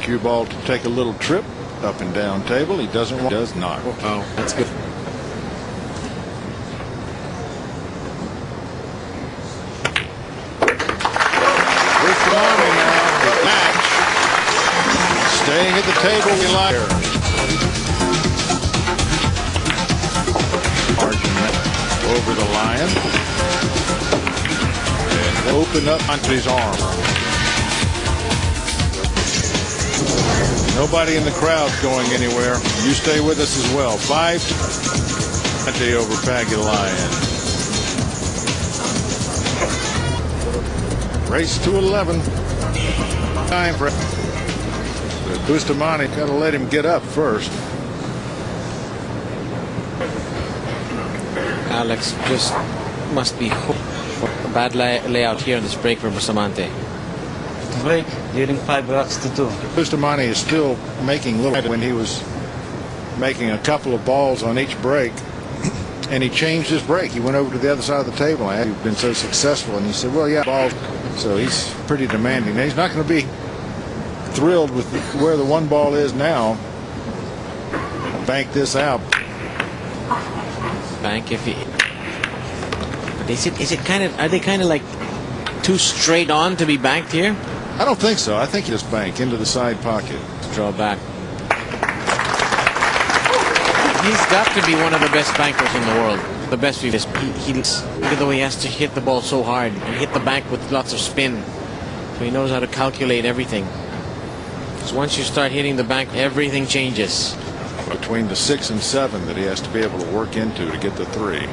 Speaker 8: Cue ball to take a little trip up and down table. He doesn't want, does not.
Speaker 9: Oh, that's good.
Speaker 8: Bustamante now, the match. Staying at the table, we like. Margin over the Lion. And open up onto his arm. Nobody in the crowd's going anywhere. You stay with us as well. 5-20 over Pagulayan. Race to 11. Time for Bustamante. Got to let him get up first.
Speaker 9: Alex just must be hooked for a bad layout here in this break for Bustamante.
Speaker 10: Break, leading 5 rocks to 2.
Speaker 8: Bustamante is still making little when he was making a couple of balls on each break, and he changed his break. He went over to the other side of the table. He'd been so successful, and he said, well, yeah, balls. So he's pretty demanding. Now, he's not going to be thrilled with where the one ball is now. Bank this out.
Speaker 9: Bank if he. But is it kind of, are they kind of like too straight on to be banked here?
Speaker 8: I don't think so. I think he just bank into the side pocket.
Speaker 9: Draw back. He's got to be one of the best bankers in the world. The best. Even though he has to hit the ball so hard and hit the bank with lots of spin, so he knows how to calculate everything. Because once you start hitting the bank, everything changes.
Speaker 8: Between the 6 and 7 that he has to be able to work into to get the 3.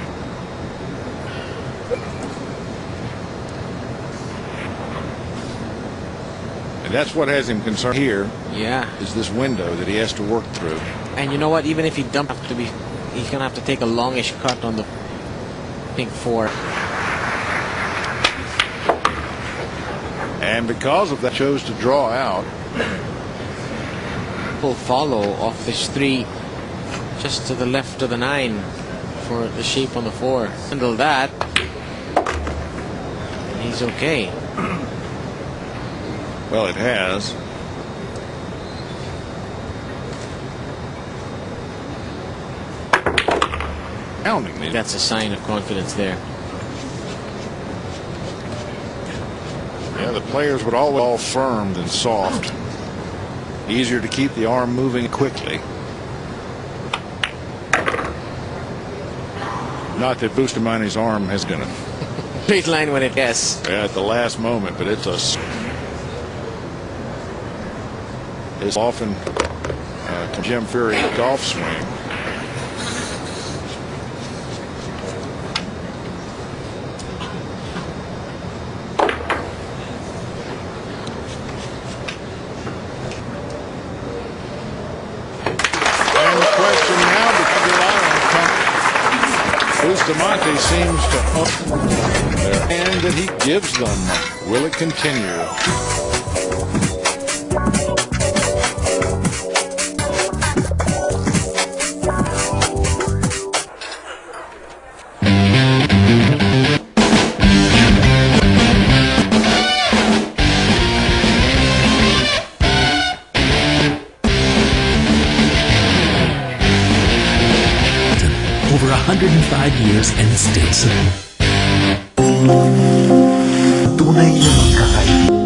Speaker 8: That's what has him concerned here.
Speaker 9: Yeah,
Speaker 8: is this window that he has to work through.
Speaker 9: And you know what? Even if he dumps to be, he's gonna have to take a longish cut on the pink 4.
Speaker 8: And because of that, chose to draw out.
Speaker 9: Full follow off this 3, just to the left of the 9 for the shape on the 4. Handle that, and he's okay.
Speaker 8: Well, it has. Pounding me.
Speaker 9: That's a sign of confidence there.
Speaker 8: Yeah, the players would always all firm than soft. Easier to keep the arm moving quickly. Not that Bustamante's arm has been a
Speaker 9: straight line when it gets.
Speaker 8: Yeah, at the last moment, but it's a. It's often Jim Fury golf swing. And the question now, Bustamante seems to up their hand that he gives them. Will it continue?
Speaker 11: Over 105 years and still so. Tunay na magkakaibigan.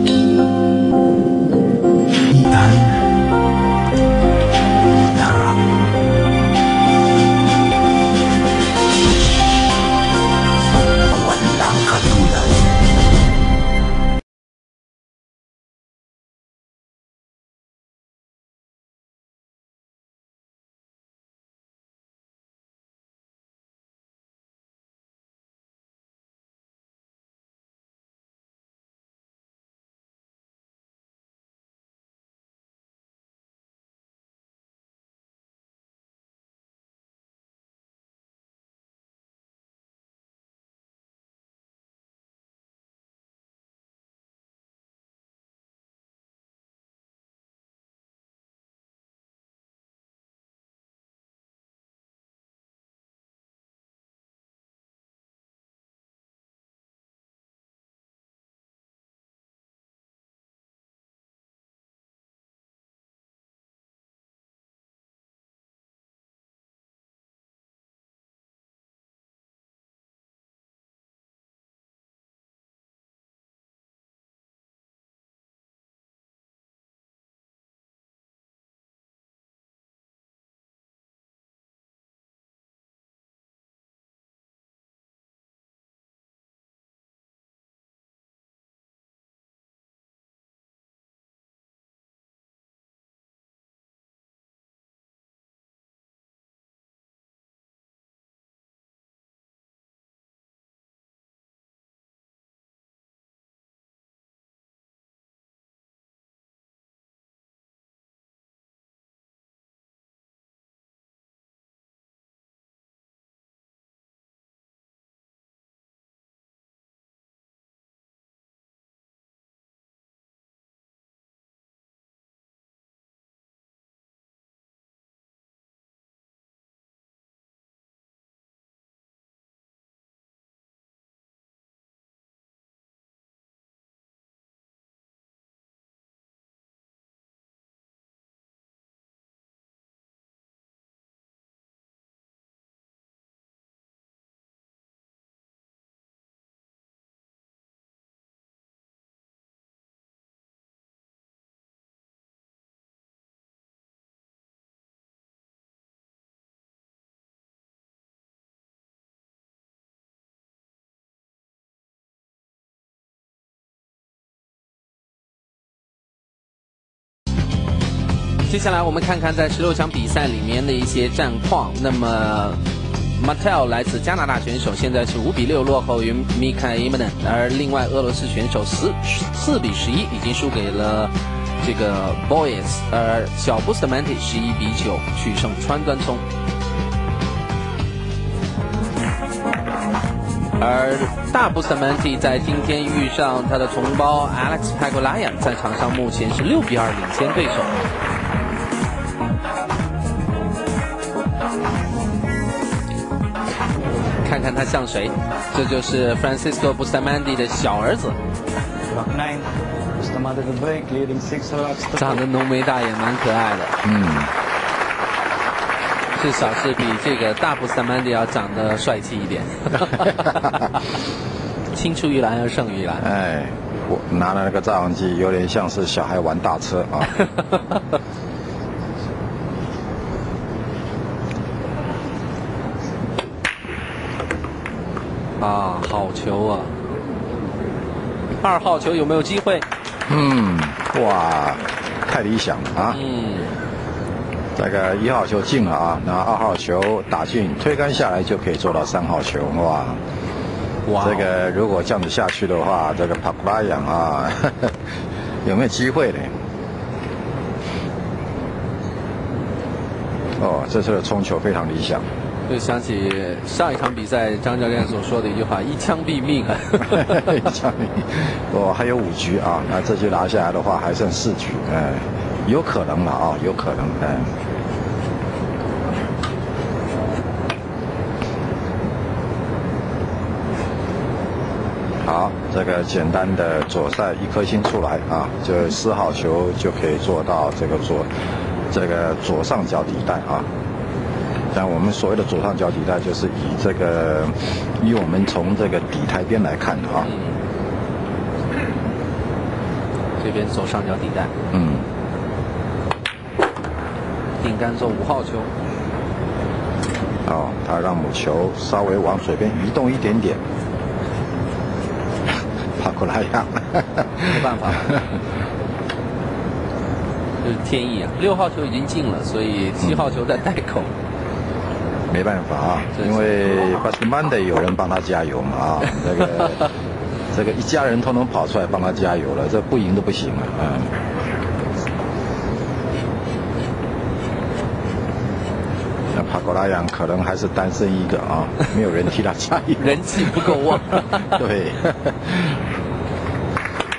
Speaker 7: 接下来我们看看在16强比赛里面的一些战况。那么 Mattel 来自加拿大选手，现在是5比6落后于 Mika Immonen， 而另外俄罗斯选手4比11已经输给了这个 Boys， 而小 Bustamante 11比9取胜川端聪。而大 Bustamante 在今天遇上他的同胞 Alex Pagulayan， 在场上目前是6比2领先对手。看看他像谁，这就是 Francisco Bustamante 的小儿子。长得浓眉大眼，蛮可爱的。至少是比这个大Bustamante要长得帅气一点。青出于蓝而胜于蓝。
Speaker 12: 哎，我拿了那个照相机，有点像是小孩玩大车啊。
Speaker 7: 啊，好球啊！2号球有没有机会？
Speaker 12: 哇，太理想了啊！这个1号球进了啊，那2号球打进，推杆下来就可以做到3号球，哇！这个如果这样子下去的话，这个Pagulayan啊，有没有机会呢？哦，这次的冲球非常理想。
Speaker 7: 就想起上一场比赛张教练所说的一句话：“一枪毙命啊！”
Speaker 12: 一枪毙命。哦，还有5局啊，那这局拿下来的话，还剩4局，有可能了啊，有可能，好，这个简单的左塞1颗星出来啊，就4号球就可以做到这个左上角底带啊。但我们所谓的左上角底带，就是以我们从这个底台边来看的啊。
Speaker 7: 这边左上角底带。顶杆做5号球。
Speaker 12: 哦，他让母球稍微往左边移动一点点。Pagulayan，
Speaker 7: 没办法。这是天意啊！6号球已经进了，所以7号球在带口。
Speaker 12: 没办法啊，因为 Bustamante 有人帮他加油嘛啊，这个一家人都能跑出来帮他加油了，这不赢都不行了那Pagulayan可能还是单身一个啊，没有人替他加油，
Speaker 7: 人气不够旺。
Speaker 12: 对。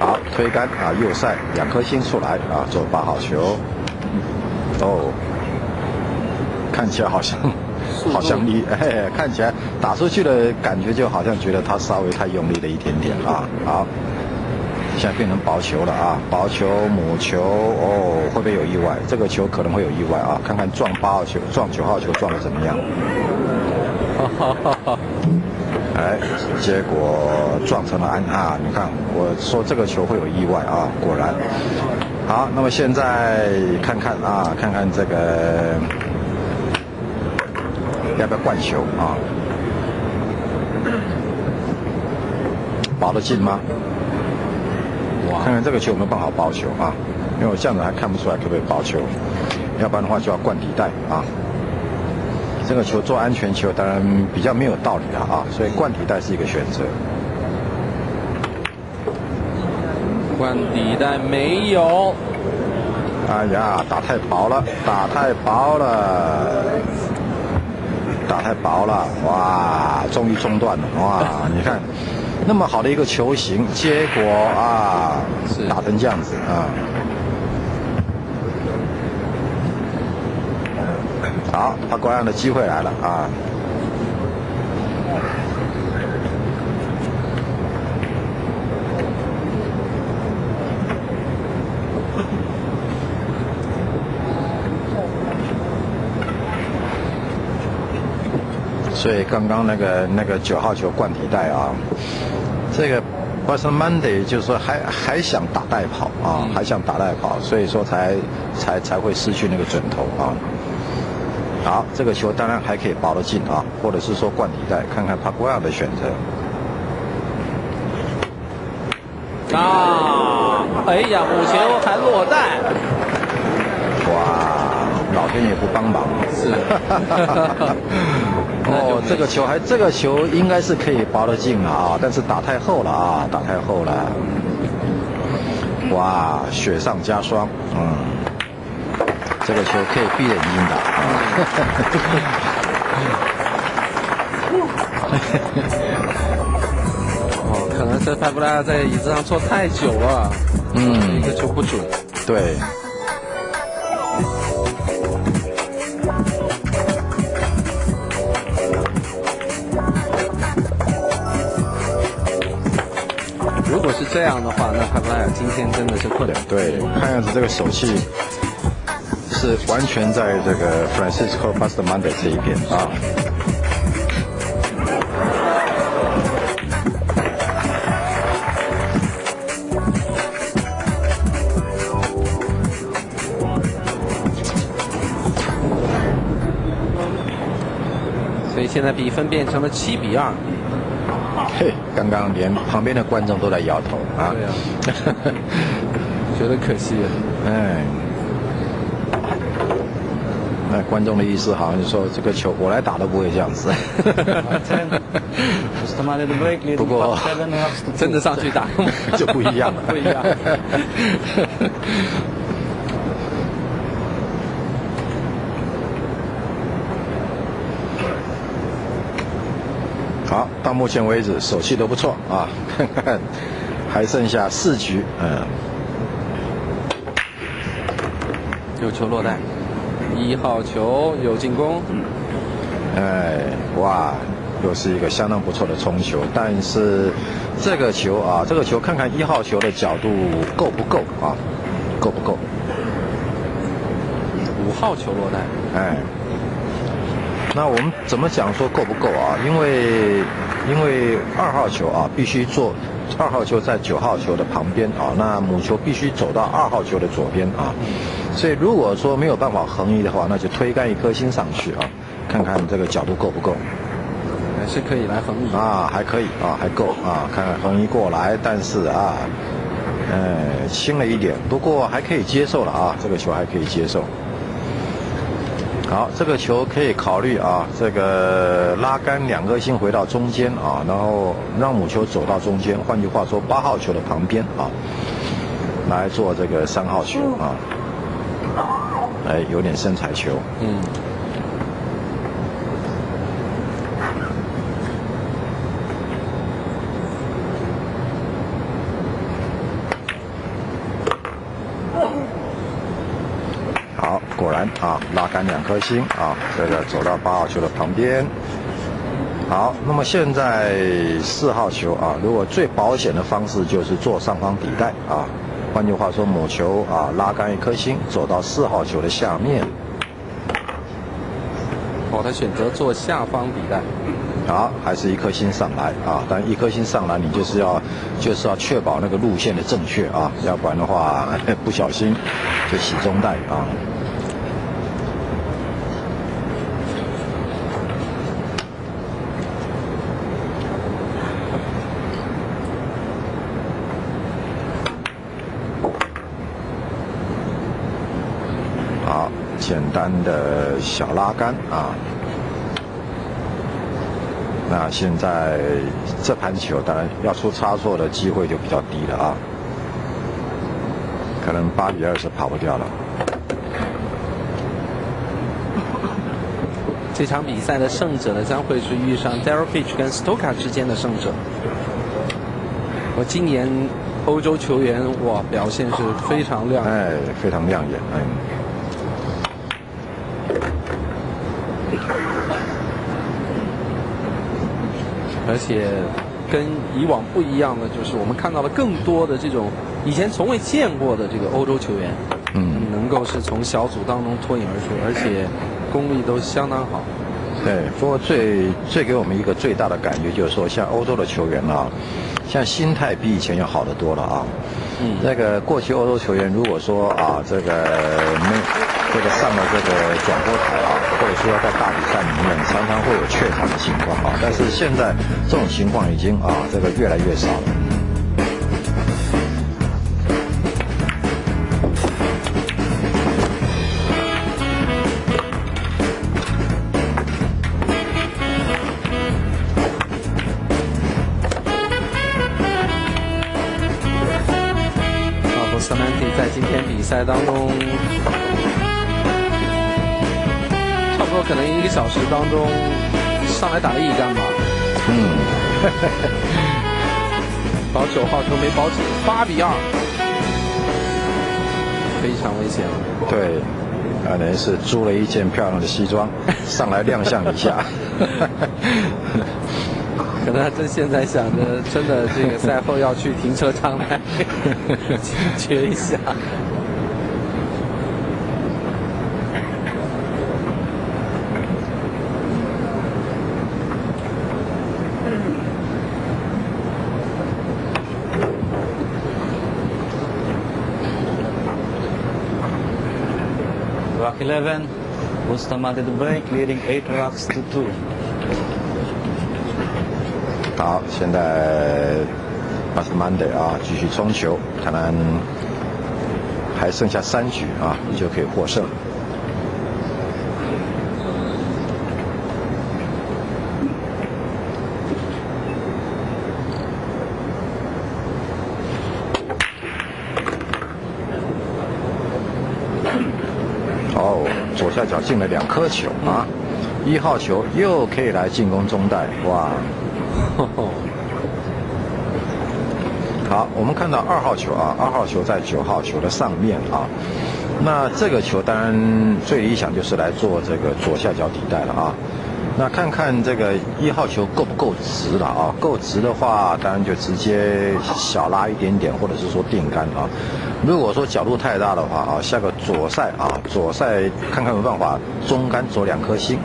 Speaker 12: 好，推杆啊，右塞2颗星出来啊，做8号球。哦，看起来好像看起来打出去的感觉就好像觉得他稍微太用力了一点点啊。好，现在变成薄球了啊，薄球母球哦，会不会有意外？这个球可能会有意外啊，看看撞8号球、撞9号球撞得怎么样？结果撞成了安啊！你看，我说这个球会有意外啊，果然。好，那么现在看看这个。要不要灌球啊？保得进吗？看看这个球有没有办法保球啊？因为我这样子还看不出来可不可以保球，要不然的话就要灌底带啊。这个球做安全球当然比较没有道理了啊，所以灌底带是一个选择。
Speaker 7: 灌底带没有。
Speaker 12: 哎呀，打太薄了，打太薄了，哇，终于中断了，哇，你看，那么好的一个球型，结果啊，打成这样子啊。好，Pagulayan的机会来了啊。所以刚刚那个9号球灌底带啊，这个 Bustamante 就是说还想打带跑啊，还想打带跑，所以说才会失去那个准头啊。好，这个球当然还可以保得进啊，或者是说灌底带，看看Pagulayan的选择。
Speaker 7: 啊，哎呀，母球还落袋。
Speaker 12: 哇！边也不帮忙。
Speaker 13: 是。
Speaker 12: 哦，这个球应该是可以拔得进了啊，但是打太厚了啊，打太厚了。哇，雪上加霜，这个球可以闭眼睛打。
Speaker 13: 哦，可能是帕布拉在椅子上坐太久了，一个球不准。
Speaker 12: 对。
Speaker 13: 如果是这样的话，那帕布拉今天真的是困难。
Speaker 12: 对，看样子这个手气是完全在这个 Francisco Bustamante 这一边啊。
Speaker 13: 所以现在比分变成了7-2。
Speaker 12: 嘿，刚刚连旁边的观众都在摇头啊！
Speaker 13: 对啊，觉得可惜了。
Speaker 12: 哎，那观众的意思好像是说，这个球我来打都不会这样子。不过
Speaker 13: 真的上去打
Speaker 12: 就不一样了，
Speaker 13: 不一样。
Speaker 12: 好，到目前为止手气都不错啊，看看还剩下4局，
Speaker 13: 有球落袋，1号球有进攻，
Speaker 12: 哎，哇，又是一个相当不错的冲球，但是这个球啊，看看1号球的角度够不够啊？够不够
Speaker 13: ？5号球落袋，
Speaker 12: 哎。那我们怎么讲说够不够啊？因为2号球啊必须做，2号球在9号球的旁边啊，那母球必须走到2号球的左边啊。所以如果说没有办法横移的话，那就推杆1颗星上去啊，看看这个角度够不够。
Speaker 13: 还是可以来横移
Speaker 12: 啊，还可以啊，还够啊，看看横移过来，但是啊，轻了一点，不过还可以接受了啊，这个球还可以接受。好，这个球可以考虑啊，这个拉杆2颗星回到中间啊，然后让母球走到中间，换句话说8号球的旁边啊，来做这个3号球啊，哎，有点身材球，好，果然啊，拉杆2颗星啊，这个走到8号球的旁边。好，那么现在4号球啊，如果最保险的方式就是做上方底带啊，换句话说，母球啊拉杆1颗星走到4号球的下面。
Speaker 13: 他选择做下方底带。
Speaker 12: 好，还是1颗星上来啊，但1颗星上来，你就是要确保那个路线的正确啊，要不然的话不小心就洗中带啊。好，简单的小拉杆啊。那现在这盘球当然要出差错的机会就比较低了啊，可能8-2是跑不掉了。
Speaker 13: 这场比赛的胜者呢，将会是遇上 Daryl Pitch 跟 Stoka 之间的胜者。我今年欧洲球员哇表现是非常亮眼，
Speaker 12: 哎，非常亮眼，哎。
Speaker 13: 而且跟以往不一样的，就是我们看到了更多的这种以前从未见过的这个欧洲球员，能够是从小组当中脱颖而出，而且功力都相当好。
Speaker 12: 对，不过最给我们一个最大的感觉就是说，像欧洲的球员啊，像心态比以前要好得多了啊。这个过去欧洲球员如果说啊，这个上了这个转播台啊，或者说在大比赛里面常常会有怯场的情况啊，但是现在这种情况已经啊，这个越来越少了。
Speaker 13: 赛当中，差不多可能1个小时当中上来打了1杆吧。保9号球没保紧，8比2，非常危险。
Speaker 12: 对，等于是租了一件漂亮的西装上来亮相一下。
Speaker 13: 可能他现在想着，真的这个赛后要去停车场来解决一下。
Speaker 10: Rock 11, Bustamante to break, leading 8 rocks to 2.
Speaker 12: 好，现在Bustamante继续冲球，看来还剩下3局就可以获胜。左下角进了2颗球1号球又可以来进攻中袋，哇！好，我们看到2号球2号球在9号球的上面那这个球当然最理想就是来做这个左下角底袋了那看看这个1号球够不够直了够直的话，当然就直接小拉一点点，或者是说定杆如果说角度太大的话下个左塞左塞看看有没有办法中杆走2颗星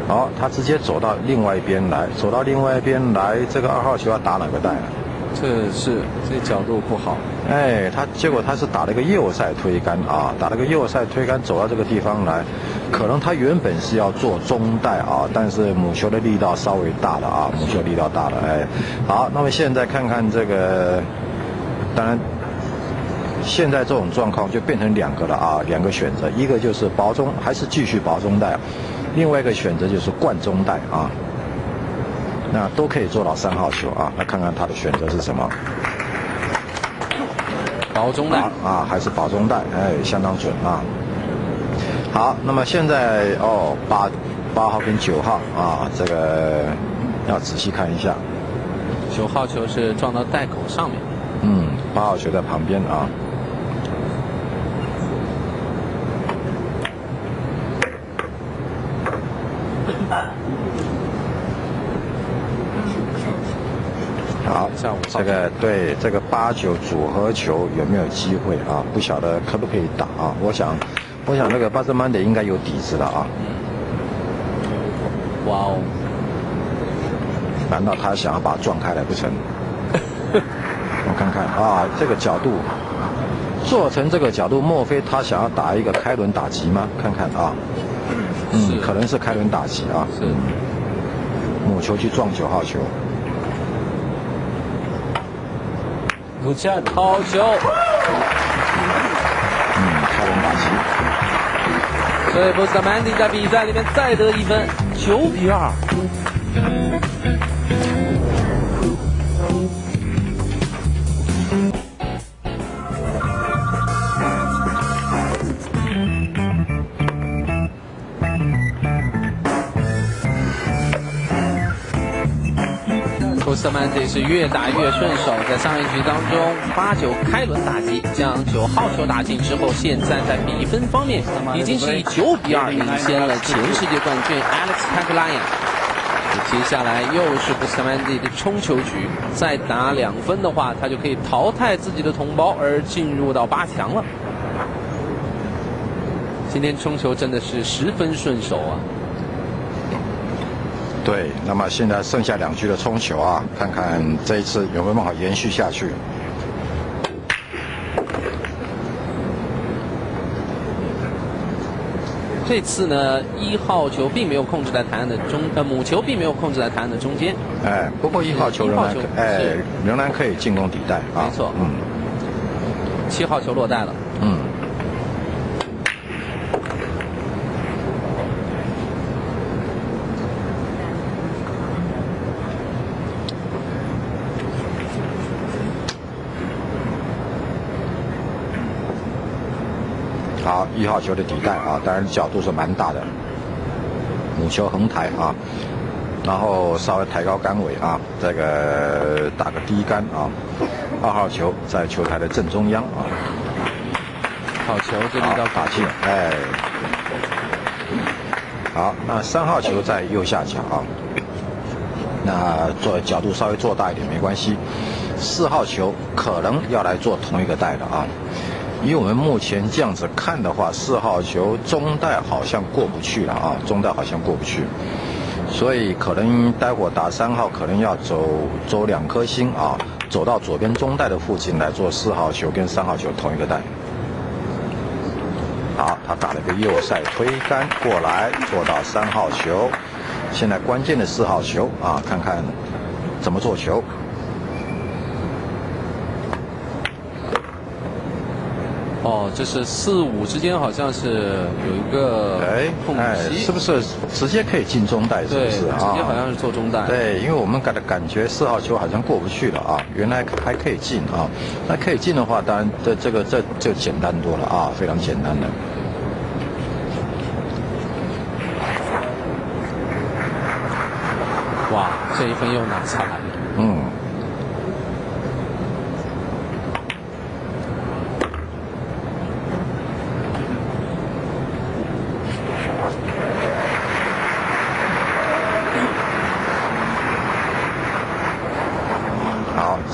Speaker 12: 好，他直接走到另外一边来，这个2号球要打哪个袋
Speaker 13: 这角度不好。
Speaker 12: 结果他是打了一个右塞推杆打了个右塞推杆走到这个地方来，可能他原本是要做中袋但是母球的力道稍微大了母球力道大了好，那么现在看看这个，当然现在这种状况就变成2个了2个选择，一个就是薄中还是继续薄中袋，另外一个选择就是灌中袋那都可以做到3号球那看看他的选择是什么。
Speaker 13: 薄中袋
Speaker 12: 还是薄中袋，相当准好，那么现在8号跟9号这个要仔细看一下。
Speaker 13: 9号球是撞到袋口上面
Speaker 12: ，8号球在旁边好，这个对这个8、9组合球有没有机会不晓得可不可以打我想那个Bustamante应该有底子了
Speaker 13: 哇哦！
Speaker 12: 难道他想要把它撞开来不成？我看看这个角度做成这个角度，莫非他想要打一个开轮打击吗？看看可能是开轮打击
Speaker 13: 是
Speaker 12: 母球去撞9号球。
Speaker 13: 卢恰好球，
Speaker 12: 开轮打击。
Speaker 13: 所以Bustamante在比赛里面再得1分，9比2。Bustamante 是越打越顺手，在上一局当中8、9开轮打击将9号球打进之后，现在在比分方面已经是以9比2领先了前世界冠军 Alex Pagulayan。接下来又是 Bustamante 的冲球局，再打2分的话，他就可以淘汰自己的同胞而进入到8强了。今天冲球真的是十分顺手
Speaker 12: 对，那么现在剩下2局的冲球看看这一次有没有办法延续下去。
Speaker 13: 这次呢，1号球并没有控制在台岸的母球并没有控制在台岸的中间。
Speaker 12: 不过1号球仍然可以进攻底袋
Speaker 13: 没错，7号球落袋了。
Speaker 12: 好，1号球的底带啊，当然角度是蛮大的，母球横抬啊，然后稍微抬高杆尾啊，这个打个低杆啊。2号球在球台的正中央啊，
Speaker 13: 好球，这力道
Speaker 12: 打进，哎，好，那3号球在右下角啊，那角度稍微做大一点没关系。4号球可能要来做同一个带的啊，以我们目前这样子看的话，4号球中带好像过不去了啊，中带好像过不去，所以可能待会打3号可能要走2颗星啊。走到左边中带的附近来做4号球跟3号球同一个带。好，他打了个右塞推杆过来，做到3号球。现在关键的4号球啊，看看怎么做球。
Speaker 13: 哦，这是4、5之间好像是有一个空隙，
Speaker 12: 是不是直接可以进中带？是不是啊？
Speaker 13: 直接好像是做中带。
Speaker 12: 对，因为我们感觉4号球好像过不去了啊，原来还可以进啊。那可以进的话，当然这就简单多了啊，非常简单的。
Speaker 13: 哇，这一分又拿下来了。
Speaker 12: 嗯。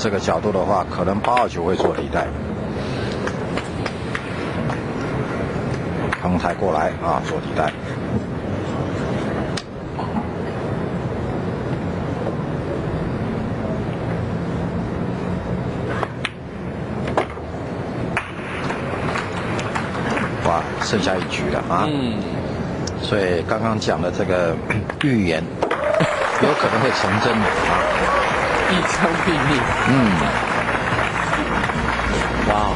Speaker 12: 这个角度的话，可能8号球会做底带，横抬过来啊，做底带。哇，剩下1局了啊！所以刚刚讲的这个预言，有可能会成真的啊！
Speaker 13: 一枪毙命。哇！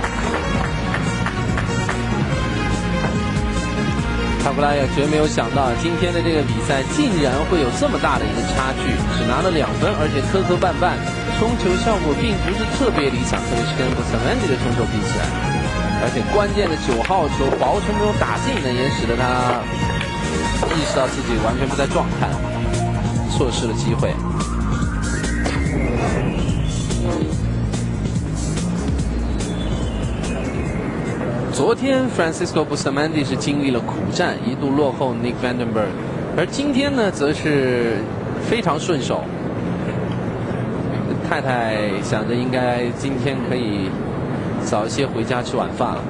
Speaker 13: 帕布拉也绝没有想到，今天的这个比赛竟然会有这么大的一个差距，只拿了2分，而且磕磕绊绊，冲球效果并不是特别理想，特别是跟Bustamante的冲球比起来，而且关键的9号球薄程没有打进呢，也使得他意识到自己完全不在状态，错失了机会。昨天 Francisco Bustamante 是经历了苦战，一度落后 Nick Vandenberg， 而今天呢，则是非常顺手。太太想着应该今天可以早一些回家吃晚饭了。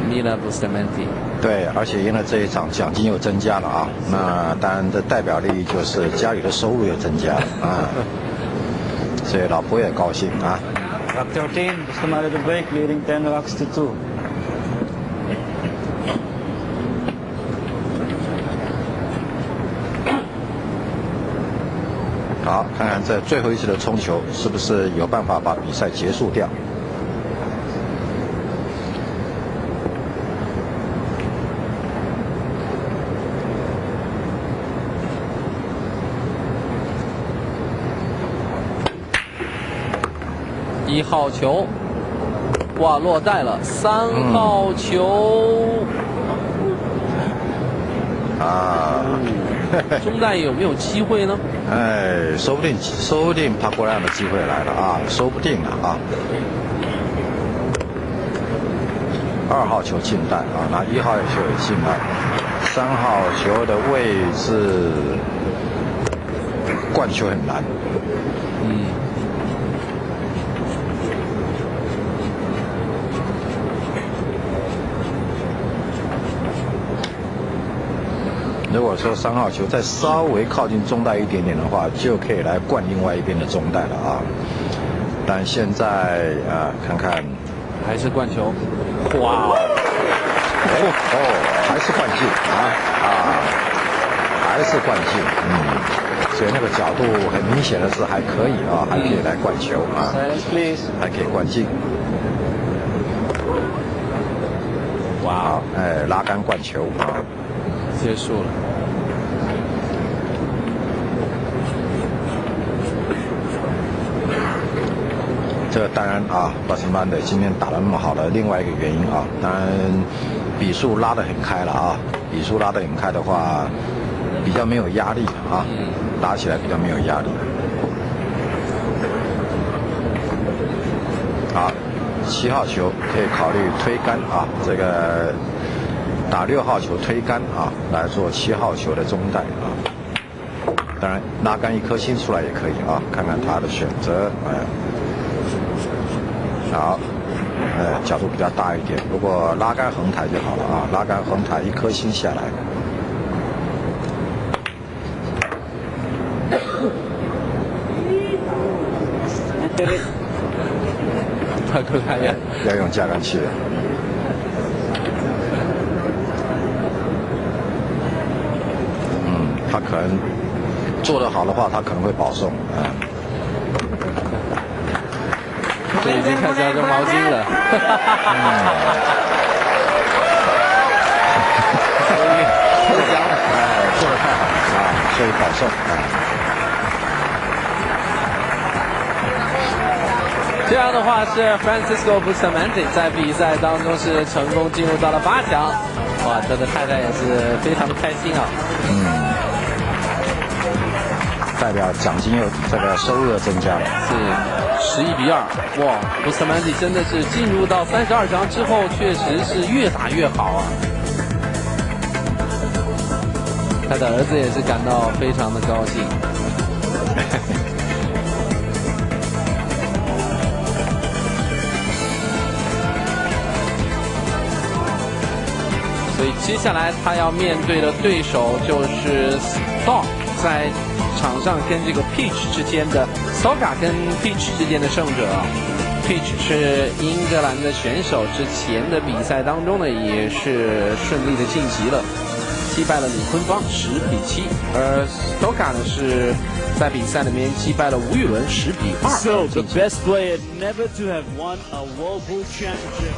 Speaker 13: Mila Bustamante，
Speaker 12: 对，而且赢了这一场，奖金又增加了啊。那当然，这代表利益就是家里的收入又增加了啊，所以老婆也高兴啊。
Speaker 10: Rock 13, Bustamante to break, leading 10 rocks to 2.
Speaker 12: 好，看看这最后一次的冲球是不是有办法把比赛结束掉。
Speaker 13: 1号球，哇，落袋了。3号球，中袋有没有机会呢？
Speaker 12: 哎，说不定Pagulayan的机会来了啊，说不定了啊。2号球进袋啊，那1号球也进来，3号球的位置灌球很难。如果说3号球再稍微靠近中袋一点点的话，就可以来灌另外一边的中袋了啊。但现在看看
Speaker 13: 还是灌球，哇！
Speaker 12: 还是灌进还是灌进，所以那个角度很明显的是还可以啊，还可以来灌球啊，还可以灌进。哇，拉杆灌球啊。
Speaker 13: 结束了。
Speaker 12: 这个当然啊，巴斯曼的今天打得那么好的另外一个原因啊，当然比数拉得很开了啊，比数拉得很开的话，比较没有压力啊，打起来比较没有压力。好，7号球可以考虑推杆啊，这个打6号球推杆啊，来做7号球的中带啊。当然拉杆一颗星出来也可以啊，看看他的选择。好，角度比较大一点，如果拉杆横抬就好了啊，拉杆横抬一颗星下来。要用加杆器的。他可能做得好的话，他可能会保送。
Speaker 13: 这已经开始要扔毛巾了。
Speaker 12: 做得太好啊，所以保送。
Speaker 13: 这样的话是 Francisco Bustamante 在比赛当中是成功进入到了8强。哇，他的太太也是非常的开心啊。
Speaker 12: 代表奖金又这个收入又增加了。
Speaker 13: 是11比2。哇 ，Bustamante 真的是进入到32强之后，确实是越打越好啊。他的儿子也是感到非常的高兴。所以接下来他要面对的对手就是 Stock 在场上跟这个 Peach 之间的 Stock 跟 Peach 之间的胜者。Peach 是英格兰的选手，之前的比赛当中呢也是顺利的晋级了，击败了李坤芳10比7，而 Stock 呢是在比赛里面击败了吴玉伦10比2。
Speaker 1: So the best player never to have won a World Pool Championship.